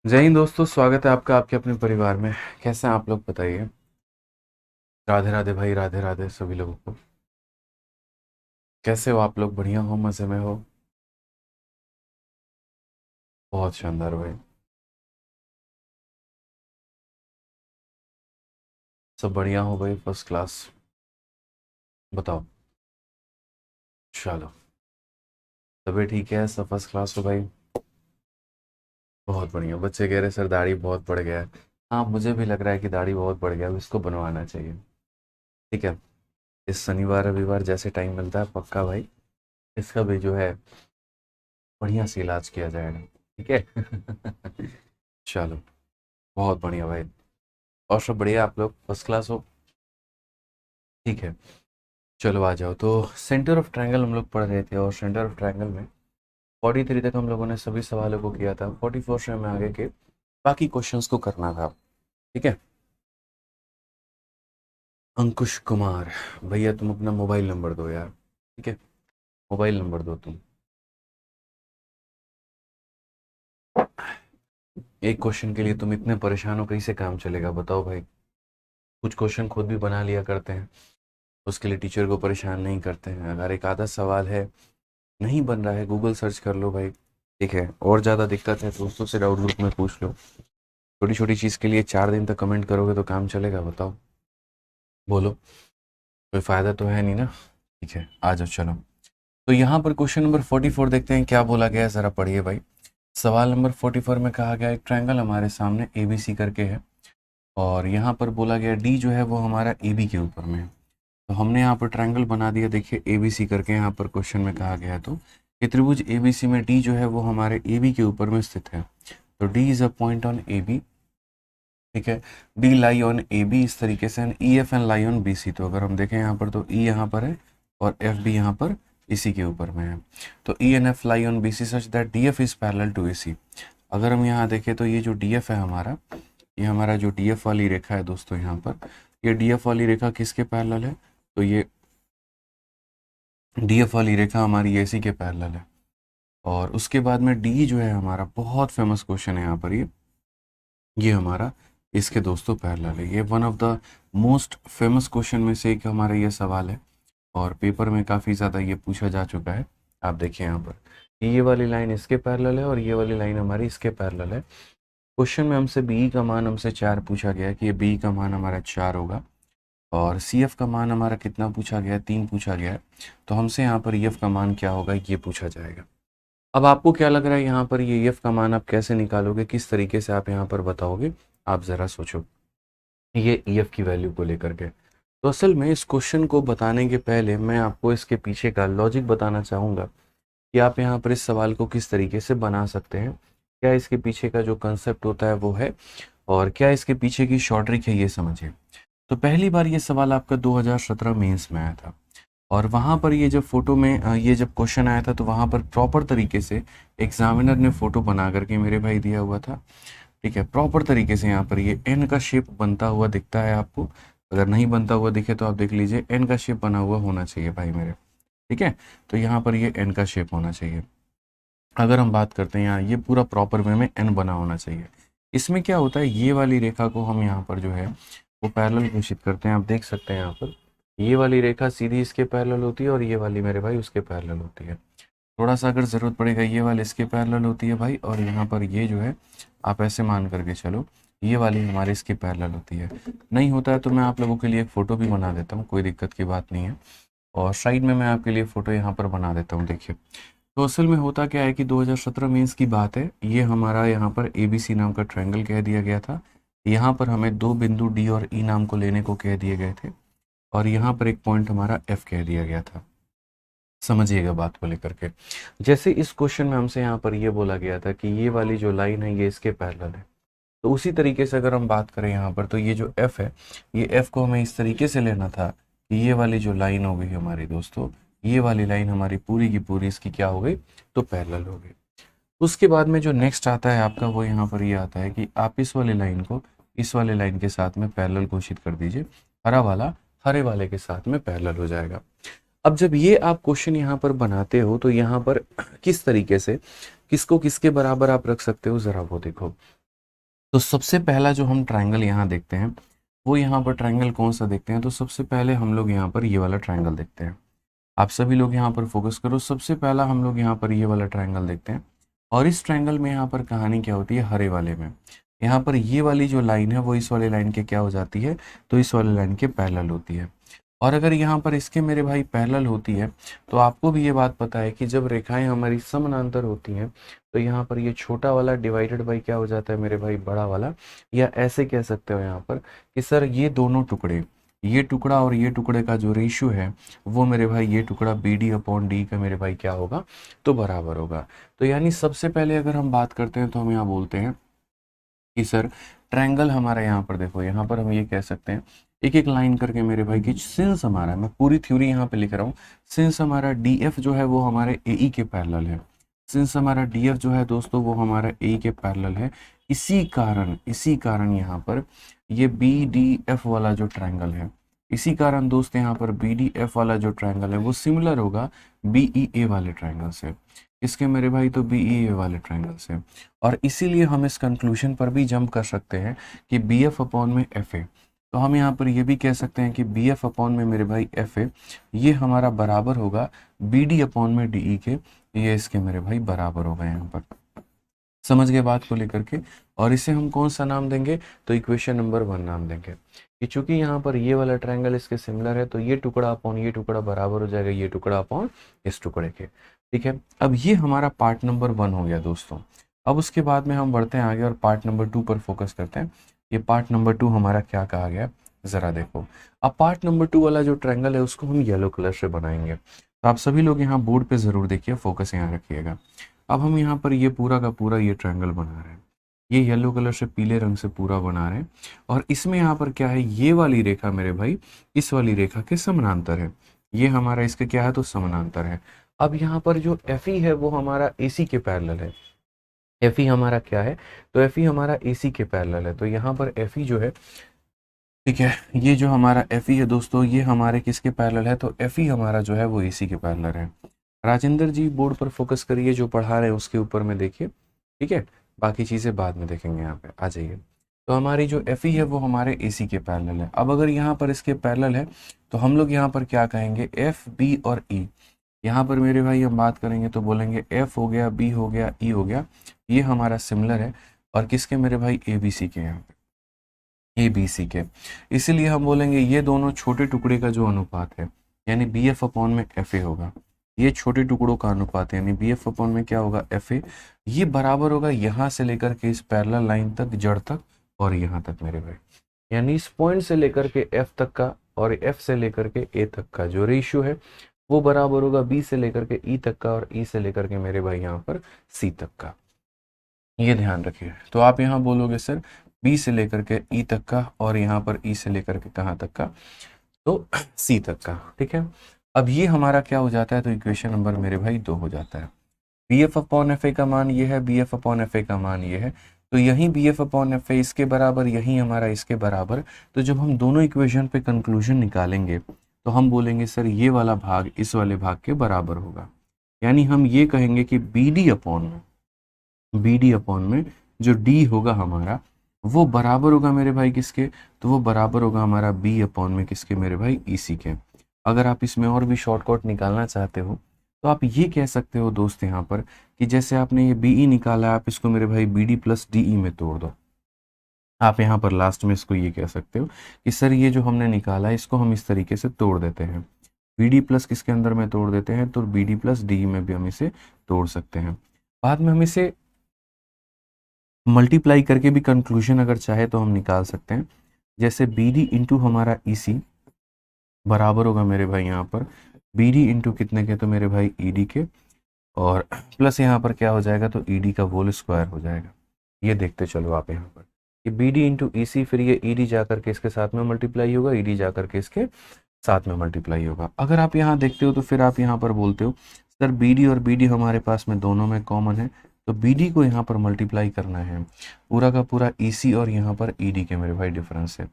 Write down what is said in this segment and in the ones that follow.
जय हिंद दोस्तों, स्वागत है आपका आपके अपने परिवार में। कैसे हैं आप लोग बताइए। राधे राधे भाई, राधे राधे सभी लोगों को। कैसे हो आप लोग? बढ़िया हो? मज़े में हो? बहुत शानदार भाई। सब बढ़िया हो भाई, फर्स्ट क्लास। बताओ। चलो। तबीयत ठीक है? सब फर्स्ट क्लास हो भाई। बहुत बढ़िया। बच्चे कह रहे सर दाढ़ी बहुत बढ़ गया है। हाँ, मुझे भी लग रहा है कि दाढ़ी बहुत बढ़ गया है, इसको बनवाना चाहिए। ठीक है। इस शनिवार रविवार जैसे टाइम मिलता है पक्का भाई, इसका भी जो है बढ़िया से इलाज किया जाएगा। ठीक है। चलो। बहुत बढ़िया भाई। और सब बढ़िया? आप लोग फर्स्ट क्लास हो? ठीक है। चलो आ जाओ। तो सेंटर ऑफ ट्रायंगल हम लोग पढ़ रहे थे, और सेंटर ऑफ ट्रायंगल में 43 तक हम लोगों ने सभी सवालों को किया था। 44 से हमें आगे के बाकी क्वेश्चंस को करना था। ठीक है। अंकुश कुमार, भैया तुम अपना मोबाइल नंबर दो यार। ठीक है। मोबाइल नंबर दो तुम। एक क्वेश्चन के लिए तुम इतने परेशान हो, कैसे काम चलेगा बताओ भाई। कुछ क्वेश्चन खुद भी बना लिया करते हैं, उसके लिए टीचर को परेशान नहीं करते हैं। अगर एक आधा सवाल है नहीं बन रहा है, गूगल सर्च कर लो भाई। ठीक है। और ज़्यादा दिक्कत है तो दोस्तों से डाउट ग्रुप में पूछ लो। छोटी छोटी चीज़ के लिए 4 दिन तक कमेंट करोगे तो काम चलेगा बताओ। बोलो। कोई फ़ायदा तो है नहीं ना। ठीक है, आ जाओ चलो। तो यहाँ पर क्वेश्चन नंबर 44 देखते हैं क्या बोला गया है, ज़रा पढ़िए भाई। सवाल नंबर 44 में कहा गया एक ट्रायंगल हमारे सामने ए बी सी करके है, और यहाँ पर बोला गया डी जो है वो हमारा ए बी के ऊपर में है। तो हमने यहाँ पर ट्रायंगल बना दिया, देखिए ए बी सी करके यहाँ पर क्वेश्चन में कहा गया है। तो ये त्रिभुज ए बी सी में डी जो है वो हमारे ए बी के ऊपर में स्थित है। तो D is a point on A B. ठीक है। D lie on A B इस तरीके से, E F N lie on B C. तो अगर हम देखें यहाँ पर तो ई यहाँ पर है और एफ भी यहाँ पर इसी के ऊपर में है। तो E N F lie on B C such that D F is parallel to A C. अगर हम यहाँ देखें तो ये जो डी एफ है हमारा, ये हमारा जो डी एफ वाली रेखा है दोस्तों, यहाँ पर ये डी एफ वाली रेखा किसके पैरेलल है? तो ये डी एफ वाली रेखा हमारी ए सी के पैरेलल है। और उसके बाद में डी जो है हमारा, बहुत फेमस क्वेश्चन है यहाँ पर, ये हमारा इसके दोस्तों पैरेलल है। ये one of the most famous question में से एक हमारा ये सवाल है, और पेपर में काफ़ी ज़्यादा ये पूछा जा चुका है। आप देखिए यहाँ पर ये वाली लाइन इसके पैरेलल है और ये वाली लाइन हमारी इसके पैरेलल है। क्वेश्चन में हमसे बी का मान हमसे 4 पूछा गया है कि ये बी का मान हमारा 4 होगा, और सी एफ का मान हमारा कितना पूछा गया है? 3 पूछा गया है। तो हमसे यहाँ पर ई एफ का मान क्या होगा ये पूछा जाएगा। अब आपको क्या लग रहा है यहाँ पर ये एफ का मान आप कैसे निकालोगे, किस तरीके से आप यहाँ पर बताओगे? आप ज़रा सोचो ये ई एफ की वैल्यू को लेकर के। तो असल में इस क्वेश्चन को बताने के पहले मैं आपको इसके पीछे का लॉजिक बताना चाहूँगा कि आप यहाँ पर इस सवाल को किस तरीके से बना सकते हैं, क्या इसके पीछे का जो कंसेप्ट होता है वो है, और क्या इसके पीछे की शॉर्ट ट्रिक है, ये समझिए। तो पहली बार ये सवाल आपका 2017 मेंस में आया था, और वहाँ पर ये जब फ़ोटो में ये जब क्वेश्चन आया था तो वहाँ पर प्रॉपर तरीके से एग्जामिनर ने फ़ोटो बना करके मेरे भाई दिया हुआ था। ठीक है। प्रॉपर तरीके से यहाँ पर ये एन का शेप बनता हुआ दिखता है आपको। अगर नहीं बनता हुआ दिखे तो आप देख लीजिए, एन का शेप बना हुआ होना चाहिए भाई मेरे। ठीक है। तो यहाँ पर ये एन का शेप होना चाहिए। अगर हम बात करते हैं यहाँ, ये पूरा प्रॉपर वे में एन बना होना चाहिए। इसमें क्या होता है, ये वाली रेखा को हम यहाँ पर जो है वो पैरेलल घोषित करते हैं। आप देख सकते हैं यहाँ पर ये वाली रेखा सीधी इसके पैरेलल होती है, और ये वाली मेरे भाई उसके पैरेलल होती है। थोड़ा सा अगर ज़रूरत पड़ेगा ये वाली इसके पैरेलल होती है भाई, और यहाँ पर ये जो है आप ऐसे मान करके चलो ये वाली हमारे इसके पैरेलल होती है। नहीं होता है तो मैं आप लोगों के लिए एक फ़ोटो भी बना देता हूँ, कोई दिक्कत की बात नहीं है। और साइड में मैं आपके लिए फ़ोटो यहाँ पर बना देता हूँ, देखिए। तो असल में होता क्या है कि 2017 मेंस की बात है, ये हमारा यहाँ पर ए बी सी नाम का ट्रायंगल कह दिया गया था। यहाँ पर हमें दो बिंदु डी और ई नाम को लेने को कह दिए गए थे, और यहाँ पर एक पॉइंट हमारा एफ कह दिया गया था। समझिएगा बात को लेकर के। जैसे इस क्वेश्चन में हमसे यहाँ पर ये बोला गया था कि ये वाली जो लाइन है ये इसके पैरेलल है, तो उसी तरीके से अगर हम बात करें यहाँ पर तो ये जो एफ है, ये एफ को हमें इस तरीके से लेना था कि ये वाली जो लाइन हो गई हमारी दोस्तों, ये वाली लाइन हमारी पूरी की पूरी इसकी क्या हो गई? तो पैरेलल हो गई। उसके बाद में जो नेक्स्ट आता है आपका वो यहाँ पर ये आता है कि आप इस वाली लाइन को इस वाले लाइन के साथ में पैरेलल घोषित कर दीजिए। हरा वाला हरे वाले के साथ में पैरेलल हो जाएगा। अब जब ये आप क्वेश्चन यहाँ पर बनाते हो तो यहाँ पर किस तरीके से किसको किसके बराबर आप रख सकते हो, ज़रा वो देखो। तो सबसे पहला जो हम ट्रायंगल यहाँ देखते हैं, वो यहाँ पर ट्रायंगल कौन सा देखते हैं, तो सबसे पहले हम लोग यहाँ पर ये वाला ट्रायंगल देखते हैं। आप सभी लोग यहाँ पर फोकस करो। सबसे पहला हम लोग यहाँ पर ये वाला ट्रायंगल देखते हैं, और इस ट्रायंगल में यहाँ पर कहानी क्या होती है, हरे वाले में यहाँ पर ये वाली जो लाइन है वो इस वाले लाइन के क्या हो जाती है, तो इस वाले लाइन के पैरेलल होती है। और अगर यहाँ पर इसके मेरे भाई पैरेलल होती है, तो आपको भी ये बात पता है कि जब रेखाएं हमारी समानांतर होती हैं, तो यहाँ पर ये छोटा वाला डिवाइडेड बाई क्या हो जाता है मेरे भाई, बड़ा वाला। या ऐसे कह सकते हो यहाँ पर कि सर ये दोनों टुकड़े, ये टुकड़ा और ये टुकड़े का जो रेशियो है, वो मेरे भाई ये टुकड़ा बी डी अपॉन डी का मेरे भाई क्या होगा, तो बराबर होगा। तो यानी सबसे पहले अगर हम बात करते हैं तो हम यहाँ बोलते हैं कि सर ट्रायंगल हमारा, यहाँ पर देखो, यहाँ पर हम ये कह सकते हैं एक एक लाइन करके मेरे भाई कि सिंस हमारा, मैं पूरी थ्योरी यहाँ पे लिख रहा हूँ, सिंस हमारा डी एफ जो है वो हमारे ए ई के पैरेलल है, सिंस हमारा डी एफ जो है दोस्तों वो हमारा ए ई के पैरेलल है, इसी कारण यहाँ पर ये बी डी एफ वाला जो ट्रायंगल है, इसी कारण दोस्त यहाँ पर बी डी एफ वाला जो ट्रायंगल है वो सिमिलर होगा बी ई ए वाले ट्रायंगल से। इसके मेरे भाई तो बी ई ए वाले ट्रायंगल से। और इसीलिए हम इस कंक्लूजन पर भी जंप कर सकते हैं कि बी एफ अपॉन में एफ ए, तो हम यहाँ पर ये भी कह सकते हैं कि बी एफ अपॉन में मेरे भाई एफ ए, ये हमारा बराबर होगा बी डी अपॉन में डी ई के, ये इसके मेरे भाई बराबर होगा। यहाँ पर समझ गए बात को लेकर के। और इसे हम कौन सा नाम देंगे, तो इक्वेशन नंबर 1 नाम देंगे, कि चूंकि यहाँ पर ये वाला ट्रायंगल इसके सिमिलर है, तो ये टुकड़ा अपॉन ये टुकड़ा बराबर हो जाएगा ये टुकड़ा अपॉन इस टुकड़े के। ठीक है, अब ये हमारा पार्ट नंबर 1 हो गया दोस्तों। अब उसके बाद में हम बढ़ते हैं आगे और पार्ट नंबर 2 पर फोकस करते हैं। ये पार्ट नंबर 2 हमारा क्या कहा गया, जरा देखो। अब पार्ट नंबर 2 वाला जो ट्रायंगल है उसको हम येलो कलर से बनाएंगे। तो आप सभी लोग यहाँ बोर्ड पे जरूर देखिए, फोकस यहाँ रखिएगा। अब हम यहाँ पर ये पूरा का पूरा ये ट्रायंगल बना रहे हैं, ये येलो कलर से पीले रंग से पूरा बना रहे हैं, और इसमें यहाँ पर क्या है, ये वाली रेखा मेरे भाई इस वाली रेखा के समानांतर है, ये हमारा इसके क्या है, तो समानांतर है। अब यहाँ पर जो एफ ई है वो हमारा ए सी के पैरेलल है। एफ ई हमारा क्या है, तो एफ ई हमारा ए सी के पैरेलल है। तो यहाँ पर एफ ई जो है, ठीक है, ये जो हमारा एफ ई है दोस्तों, ये हमारे किसके पैरेलल है, तो एफ ई हमारा जो है वो ए सी के पैरेलल है। राजेंद्र जी बोर्ड पर फोकस करिए, जो पढ़ा रहे हैं उसके ऊपर में देखिए, ठीक है, बाकी चीज़ें बाद में देखेंगे। यहाँ पे आ जाइए। तो हमारी जो एफ ई है वो हमारे ए सी के पैरेलल है। अब अगर यहाँ पर इसके पैरेलल है, तो हम लोग यहाँ पर क्या कहेंगे, एफ बी और ई। यहाँ पर मेरे भाई हम बात करेंगे तो बोलेंगे एफ हो गया, बी हो गया, ई हो गया, ये हमारा सिमिलर है, और किसके मेरे भाई, ए बी सी के, यहाँ पे ए बी सी के। इसीलिए हम बोलेंगे ये दोनों छोटे टुकड़े का जो अनुपात है, यानी बी एफ अपॉन में एफ ए होगा, ये छोटे टुकड़ों का अनुपात है, यानी बी एफ अपॉन में क्या होगा, एफ ए, ये बराबर होगा यहाँ से लेकर के इस पैरेलल लाइन तक, जड़ तक, और यहाँ तक मेरे भाई, यानी इस पॉइंट से लेकर के एफ तक का और एफ से लेकर के ए तक का जो रेशियो है वो बराबर होगा बी से लेकर के ई तक का, और ई से लेकर के मेरे भाई यहाँ पर सी तक का। ये ध्यान रखिए। तो आप यहाँ बोलोगे सर बी से लेकर के ई तक का, और यहाँ पर ई से लेकर के कहाँ तक का, तो सी तक का। ठीक है, अब ये हमारा क्या हो जाता है, तो इक्वेशन नंबर मेरे भाई 2 हो जाता है। B F upon F A का मान ये है, B F upon F A का मान ये है, तो यहीं B F upon F A इसके बराबर, यहीं हमारा इसके बराबर। तो जब हम दोनों इक्वेशन पे कंक्लूजन निकालेंगे, तो हम बोलेंगे सर ये वाला भाग इस वाले भाग के बराबर होगा। यानी हम ये कहेंगे कि बी डी अपॉन में जो डी होगा हमारा, वो बराबर होगा मेरे भाई किसके, तो वो बराबर होगा हमारा बी अपॉन में किसके, मेरे भाई ई सी के। अगर आप इसमें और भी शॉर्टकट निकालना चाहते हो, तो आप ये कह सकते हो दोस्त यहाँ पर कि जैसे आपने ये बी ई निकाला, आप इसको मेरे भाई B D plus D E में तोड़ दो। आप यहाँ पर लास्ट में इसको ये कह सकते हो कि सर ये जो हमने निकाला है इसको हम इस तरीके से तोड़ देते हैं, बी डी प्लस किसके अंदर में तोड़ देते हैं, तो B D plus D E में भी हम इसे तोड़ सकते हैं। बाद में हम इसे मल्टीप्लाई करके भी कंक्लूजन अगर चाहे तो हम निकाल सकते हैं। जैसे बी डी इंटू हमारा ई सी बराबर होगा मेरे भाई यहाँ पर बी डी इंटू कितने के, तो मेरे भाई ई डी के, और प्लस यहाँ पर क्या हो जाएगा, तो ई डी का होल स्क्वायर हो जाएगा। ये देखते चलो आप यहाँ पर कि बी डी इंटू ई सी, फिर ये ई डी जाकर के इसके साथ में मल्टीप्लाई होगा, ई डी जाकर के इसके साथ में मल्टीप्लाई होगा। अगर आप यहाँ देखते हो तो फिर आप यहाँ पर बोलते हो सर बी डी और बी डी हमारे पास में दोनों में कॉमन है, तो बी डी को यहाँ पर मल्टीप्लाई करना है, पूरा का पूरा ई सी और यहाँ पर ई डी के मेरे भाई डिफरेंस है।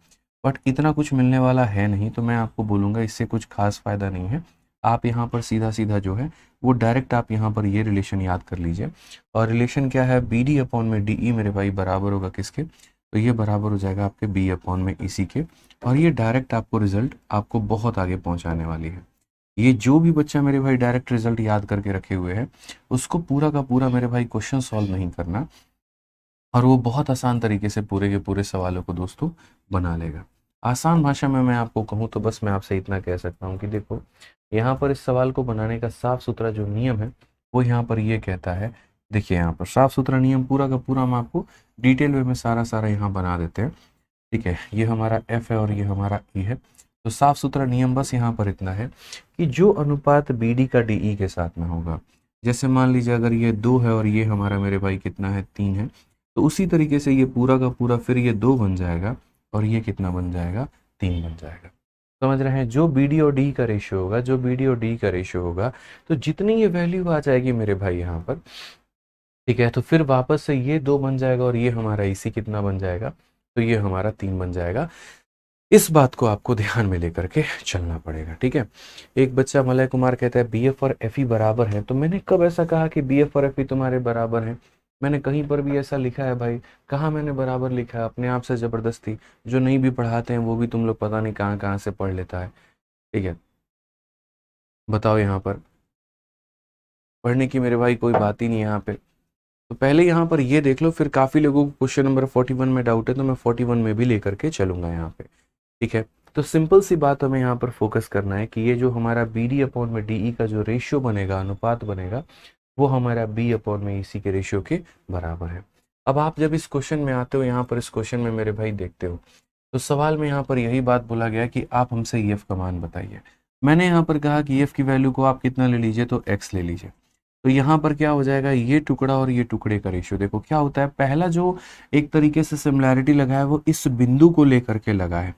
बट इतना कुछ मिलने वाला है नहीं, तो मैं आपको बोलूँगा इससे कुछ खास फायदा नहीं है, आप यहाँ पर सीधा सीधा जो है वो डायरेक्ट आप यहाँ पर ये रिलेशन याद कर लीजिए। और रिलेशन क्या है, बी डी अपॉन में डी ई मेरे भाई बराबर होगा किसके, तो ये बराबर हो जाएगा आपके बी अपॉन में ई सी के। और ये डायरेक्ट आपको रिजल्ट आपको बहुत आगे पहुँचाने वाली है। ये जो भी बच्चा मेरे भाई डायरेक्ट रिजल्ट याद करके रखे हुए है उसको पूरा का पूरा मेरे भाई क्वेश्चन सॉल्व नहीं करना, और वो बहुत आसान तरीके से पूरे के पूरे सवालों को दोस्तों बना लेगा। आसान भाषा में मैं आपको कहूँ तो बस मैं आपसे इतना कह सकता हूँ कि देखो यहाँ पर इस सवाल को बनाने का साफ सुथरा जो नियम है वो यहाँ पर ये कहता है, देखिए यहाँ पर साफ सुथरा नियम पूरा का पूरा हम आपको डिटेल वे में सारा यहाँ बना देते हैं। ठीक है, ये हमारा एफ है और ये हमारा ई है। तो साफ सुथरा नियम बस यहाँ पर इतना है कि जो अनुपात बी डी का डी ई के साथ में होगा, जैसे मान लीजिए अगर ये 2 है और ये हमारा मेरे भाई कितना है 3 है, तो उसी तरीके से ये पूरा का पूरा फिर ये 2 बन जाएगा और ये कितना बन जाएगा, 3 बन जाएगा। समझ रहे हैं, जो बी डी और डी का रेशियो होगा, जो बी डी और डी का रेशियो होगा, तो जितनी ये वैल्यू आ जाएगी मेरे भाई यहाँ पर, ठीक है, तो फिर वापस से ये 2 बन जाएगा और ये हमारा इसी कितना बन जाएगा, तो ये हमारा 3 बन जाएगा। इस बात को आपको ध्यान में लेकर के चलना पड़ेगा। ठीक है, एक बच्चा मलय कुमार कहता है बी एफ और एफ ई बराबर है, तो मैंने कब ऐसा कहा कि बी एफ और एफ ई तुम्हारे बराबर हैं? मैंने कहीं पर भी ऐसा लिखा है भाई? कहाँ मैंने बराबर लिखा है? अपने आप से जबरदस्ती। जो नहीं भी पढ़ाते हैं वो भी तुम लोग पता नहीं कहाँ कहाँ से पढ़ लेता है। ठीक है, बताओ, यहाँ पर पढ़ने की मेरे भाई कोई बात ही नहीं है यहाँ पे। तो पहले यहाँ पर ये देख लो, फिर काफी लोगों को क्वेश्चन नंबर 41 में डाउट है, तो मैं 41 में भी लेकर के चलूंगा यहाँ पे। ठीक है, तो सिंपल सी बात हमें यहाँ पर फोकस करना है कि ये जो हमारा बी डी अपॉन में डी ई का जो रेशियो बनेगा, अनुपात बनेगा, वो हमारा बी अपॉन में ई सी के रेशियो के बराबर है। अब आप जब इस क्वेश्चन में आते हो, यहाँ पर इस क्वेश्चन में मेरे भाई देखते हो, तो सवाल में यहाँ पर यही बात बोला गया कि आप हमसे ई एफ का मान बताइए। मैंने यहाँ पर कहा कि एफ की वैल्यू को आप कितना ले लीजिए, तो एक्स ले लीजिए। तो यहाँ पर क्या हो जाएगा, ये टुकड़ा और ये टुकड़े का रेशियो देखो क्या होता है। पहला जो एक तरीके से सिमिलैरिटी लगा है वो इस बिंदु को लेकर के लगा है,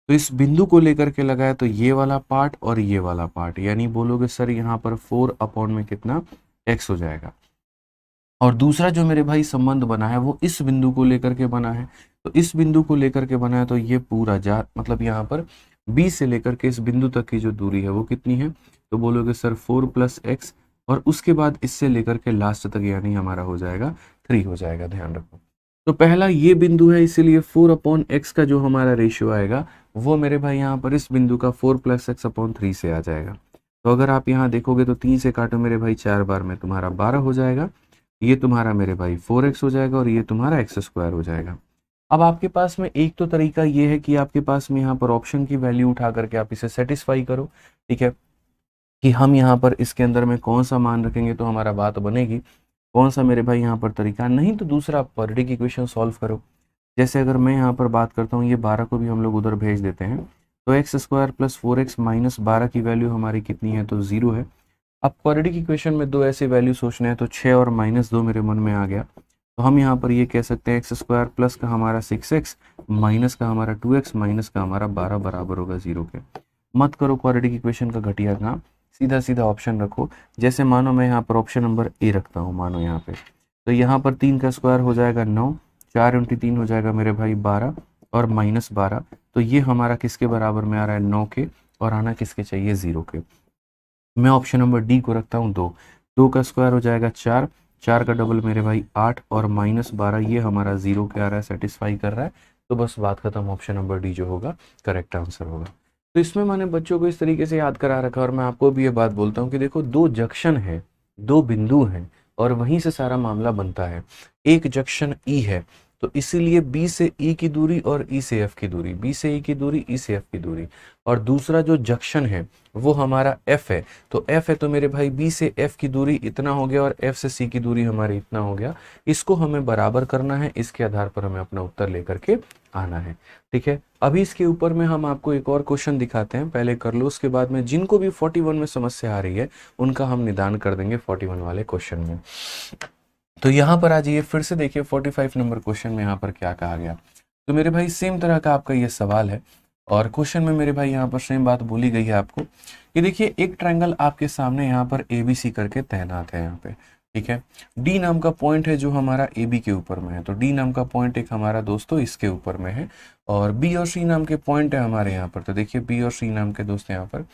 तो इस बिंदु को लेकर के लगा है, तो ये वाला पार्ट और ये वाला पार्ट, यानी बोलोगे सर यहाँ पर 4 अपॉन में कितना, x हो जाएगा। और दूसरा जो मेरे भाई संबंध बना है वो इस बिंदु को लेकर के बना है, तो इस बिंदु को लेकर के बना है, तो ये पूरा मतलब यहाँ पर b से लेकर के इस बिंदु तक की जो दूरी है वो कितनी है, तो बोलोगे सर 4 + x, और उसके बाद इससे लेकर के लास्ट तक यानी हमारा हो जाएगा 3 हो जाएगा। ध्यान रखो, तो पहला ये बिंदु है, इसीलिए 4 अपॉन x का जो हमारा रेशियो आएगा वो मेरे भाई यहाँ पर इस बिंदु का 4 + x अपॉन 3 से आ जाएगा। तो अगर आप यहाँ देखोगे तो 3 से काटो मेरे भाई 4 बार में तुम्हारा 12 हो जाएगा, ये तुम्हारा मेरे भाई 4x हो जाएगा और ये तुम्हारा x² हो जाएगा। अब आपके पास में एक तो तरीका ये है कि आपके पास में यहाँ पर ऑप्शन की वैल्यू उठा करके आप इसे सेटिस्फाई करो। ठीक है, कि हम यहाँ पर इसके अंदर में कौन सा मान रखेंगे तो हमारा बात बनेगी, कौन सा मेरे भाई यहाँ पर तरीका। नहीं तो दूसरा पर डे की इक्वेशन सॉल्व करो। जैसे अगर मैं यहाँ पर बात करता हूँ, ये 12 को भी हम लोग उधर भेज देते हैं, तो x² + 4x - 12 की वैल्यू हमारी कितनी है, तो 0 है। अब पर डे की इक्वेशन में दो ऐसी वैल्यू सोचने हैं, तो 6 और -2 मेरे मन में आ गया, तो हम यहाँ पर ये कह सकते हैं x² प्लस का हमारा 6x माइनस का हमारा 2x माइनस का हमारा 12 बराबर होगा 0 के। मत करो क्वाड्रेटिक इक्वेशन का घटिया काम, सीधा सीधा ऑप्शन रखो। जैसे मानो मैं यहाँ पर ऑप्शन नंबर ए रखता हूँ, मानो यहाँ पे, तो यहाँ पर 3 का स्क्वायर हो जाएगा 9, 4 × 3 हो जाएगा मेरे भाई 12 और -12, तो ये हमारा किसके बराबर में आ रहा है, 9 के, और आना किसके चाहिए, 0 के। मैं ऑप्शन नंबर डी को रखता हूँ 2, 2 का स्क्वायर हो जाएगा 4, 4 का डबल मेरे भाई 8 और -12, ये हमारा 0 के आ रहा है, सेटिस्फाई कर रहा है, तो बस बात खत्म। ऑप्शन नंबर डी जो होगा करेक्ट आंसर होगा। तो इसमें मैंने बच्चों को इस तरीके से याद करा रखा, और मैं आपको भी ये बात बोलता हूँ कि देखो 2 जंक्शन है, 2 बिंदु हैं, और वहीं से सारा मामला बनता है। एक जंक्शन ई है, तो इसीलिए बी से ई की दूरी और ई से एफ की दूरी, बी से ई की दूरी, ई से एफ की दूरी, और दूसरा जो जंक्शन है वो हमारा एफ है, तो एफ है तो मेरे भाई बी से एफ की दूरी इतना हो गया और एफ से सी की दूरी हमारी इतना हो गया। इसको हमें बराबर करना है, इसके आधार पर हमें अपना उत्तर लेकर के आना है। ठीक है, अभी इसके ऊपर में हम आपको एक और क्वेश्चन दिखाते हैं, पहले कर लो, उसके बाद में जिनको भी 41 में समस्या आ रही है उनका हम निदान कर देंगे 41 वाले क्वेश्चन में। तो यहाँ पर आ जाइए, फिर से देखिए 45 नंबर क्वेश्चन में यहाँ पर क्या कहा गया। तो मेरे भाई सेम तरह का आपका ये सवाल है, और क्वेश्चन में मेरे भाई यहाँ पर सेम बात बोली गई है आपको कि देखिए एक ट्रायंगल आपके सामने यहाँ पर ABC करके तैनात है यहाँ पे, ठीक है। डी नाम का पॉइंट है जो हमारा ए बी के ऊपर में है, तो डी नाम का पॉइंट एक हमारा दोस्तों इसके ऊपर में है, और बी और सी नाम के पॉइंट है हमारे यहाँ पर। तो देखिए बी और सी नाम के दोस्त यहाँ पर,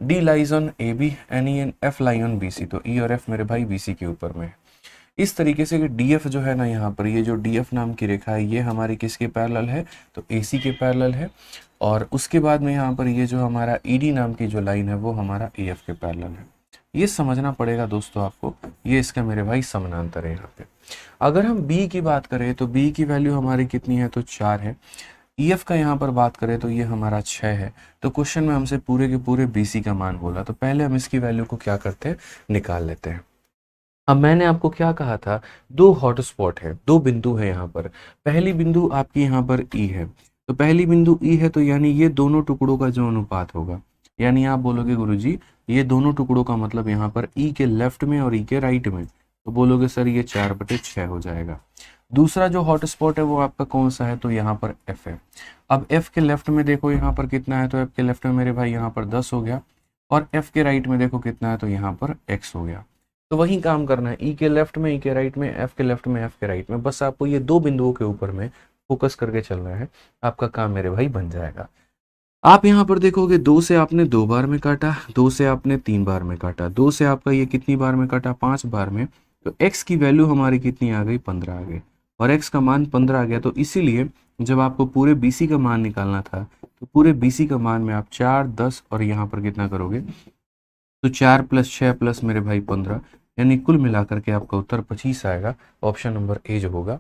D lies on A B and E N F lie on B C, तो ई और एफ मेरे भाई बी सी के ऊपर में है। इस तरीके से डी एफ जो है ना यहाँ पर, ये जो डी एफ नाम की रेखा है ये हमारी किसके पैरेलल है, तो ए सी के पैरेलल है। और उसके बाद में यहाँ पर ये जो हमारा ई डी नाम की जो लाइन है वो हमारा ए एफ के पैरेलल है। ये समझना पड़ेगा दोस्तों आपको, ये इसका मेरे भाई समानांतर है यहाँ पे। अगर हम बी की बात करें तो बी की वैल्यू हमारी कितनी है, तो 4 है। ई एफ का यहाँ पर बात करें तो ये हमारा 6 है। तो क्वेश्चन में हमसे पूरे के पूरे बी सी का मान बोला, तो पहले हम इसकी वैल्यू को क्या करते हैं, निकाल लेते हैं। अब मैंने आपको क्या कहा था, दो हॉटस्पॉट है, दो बिंदु है यहाँ पर। पहली बिंदु आपकी यहाँ पर ई है, तो पहली बिंदु ई है, तो यानी ये दोनों टुकड़ों का जो अनुपात होगा, यानी आप बोलोगे गुरुजी ये दोनों टुकड़ों का मतलब यहाँ पर ई के लेफ्ट में और ई के राइट में, तो बोलोगे सर ये 4/6 हो जाएगा। दूसरा जो हॉटस्पॉट है वो आपका कौन सा है, तो यहाँ पर एफ है। अब एफ के लेफ्ट में देखो यहाँ पर कितना है, तो एफ के लेफ्ट में मेरे भाई यहाँ पर 10 हो गया, और एफ के राइट में देखो कितना है, तो यहाँ पर एक्स हो गया। तो वही काम करना है, ई के लेफ्ट में ई के राइट में, एफ के लेफ्ट में एफ के राइट में, बस आपको ये दो बिंदुओं के ऊपर में फोकस करके चलना है, आपका काम मेरे भाई बन जाएगा। आप यहाँ पर देखोगे 2 से आपने 2 बार में काटा, 2 से आपने 3 बार में काटा, 2 से आपका ये कितनी बार में काटा, 5 बार में। तो x की वैल्यू हमारी कितनी आ गई, 15 आ गई, और x का मान 15 आ गया। तो इसीलिए जब आपको पूरे BC का मान निकालना था, तो पूरे BC का मान में आप 4, 10 और यहाँ पर कितना करोगे, तो 4 + 6 + मेरे भाई 15, यानी कुल मिलाकर के आपका उत्तर 25 आएगा। ऑप्शन नंबर ए जो होगा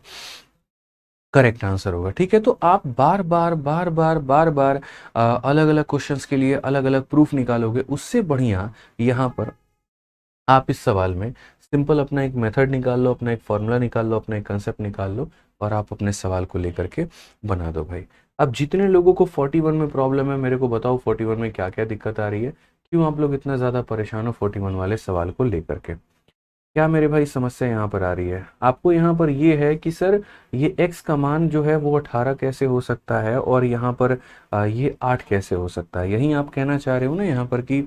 करेक्ट आंसर होगा। ठीक है, तो आप बार बार अलग अलग क्वेश्चंस के लिए अलग अलग प्रूफ निकालोगे, उससे बढ़िया यहाँ पर आप इस सवाल में सिंपल अपना एक मेथड निकाल लो, अपना एक फॉर्मूला निकाल लो, अपना एक कंसेप्ट निकाल लो, और आप अपने सवाल को लेकर के बना दो भाई। अब जितने लोगों को 41 में प्रॉब्लम है, मेरे को बताओ 41 में क्या क्या दिक्कत आ रही है, क्यों आप लोग इतना ज़्यादा परेशान हो 41 वाले सवाल को लेकर के, क्या मेरे भाई समस्या यहाँ पर आ रही है आपको। यहाँ पर ये है कि सर ये x का मान जो है वो 18 कैसे हो सकता है, और यहाँ पर ये 8 कैसे हो सकता है। यही आप कहना चाह रहे हो ना यहाँ पर कि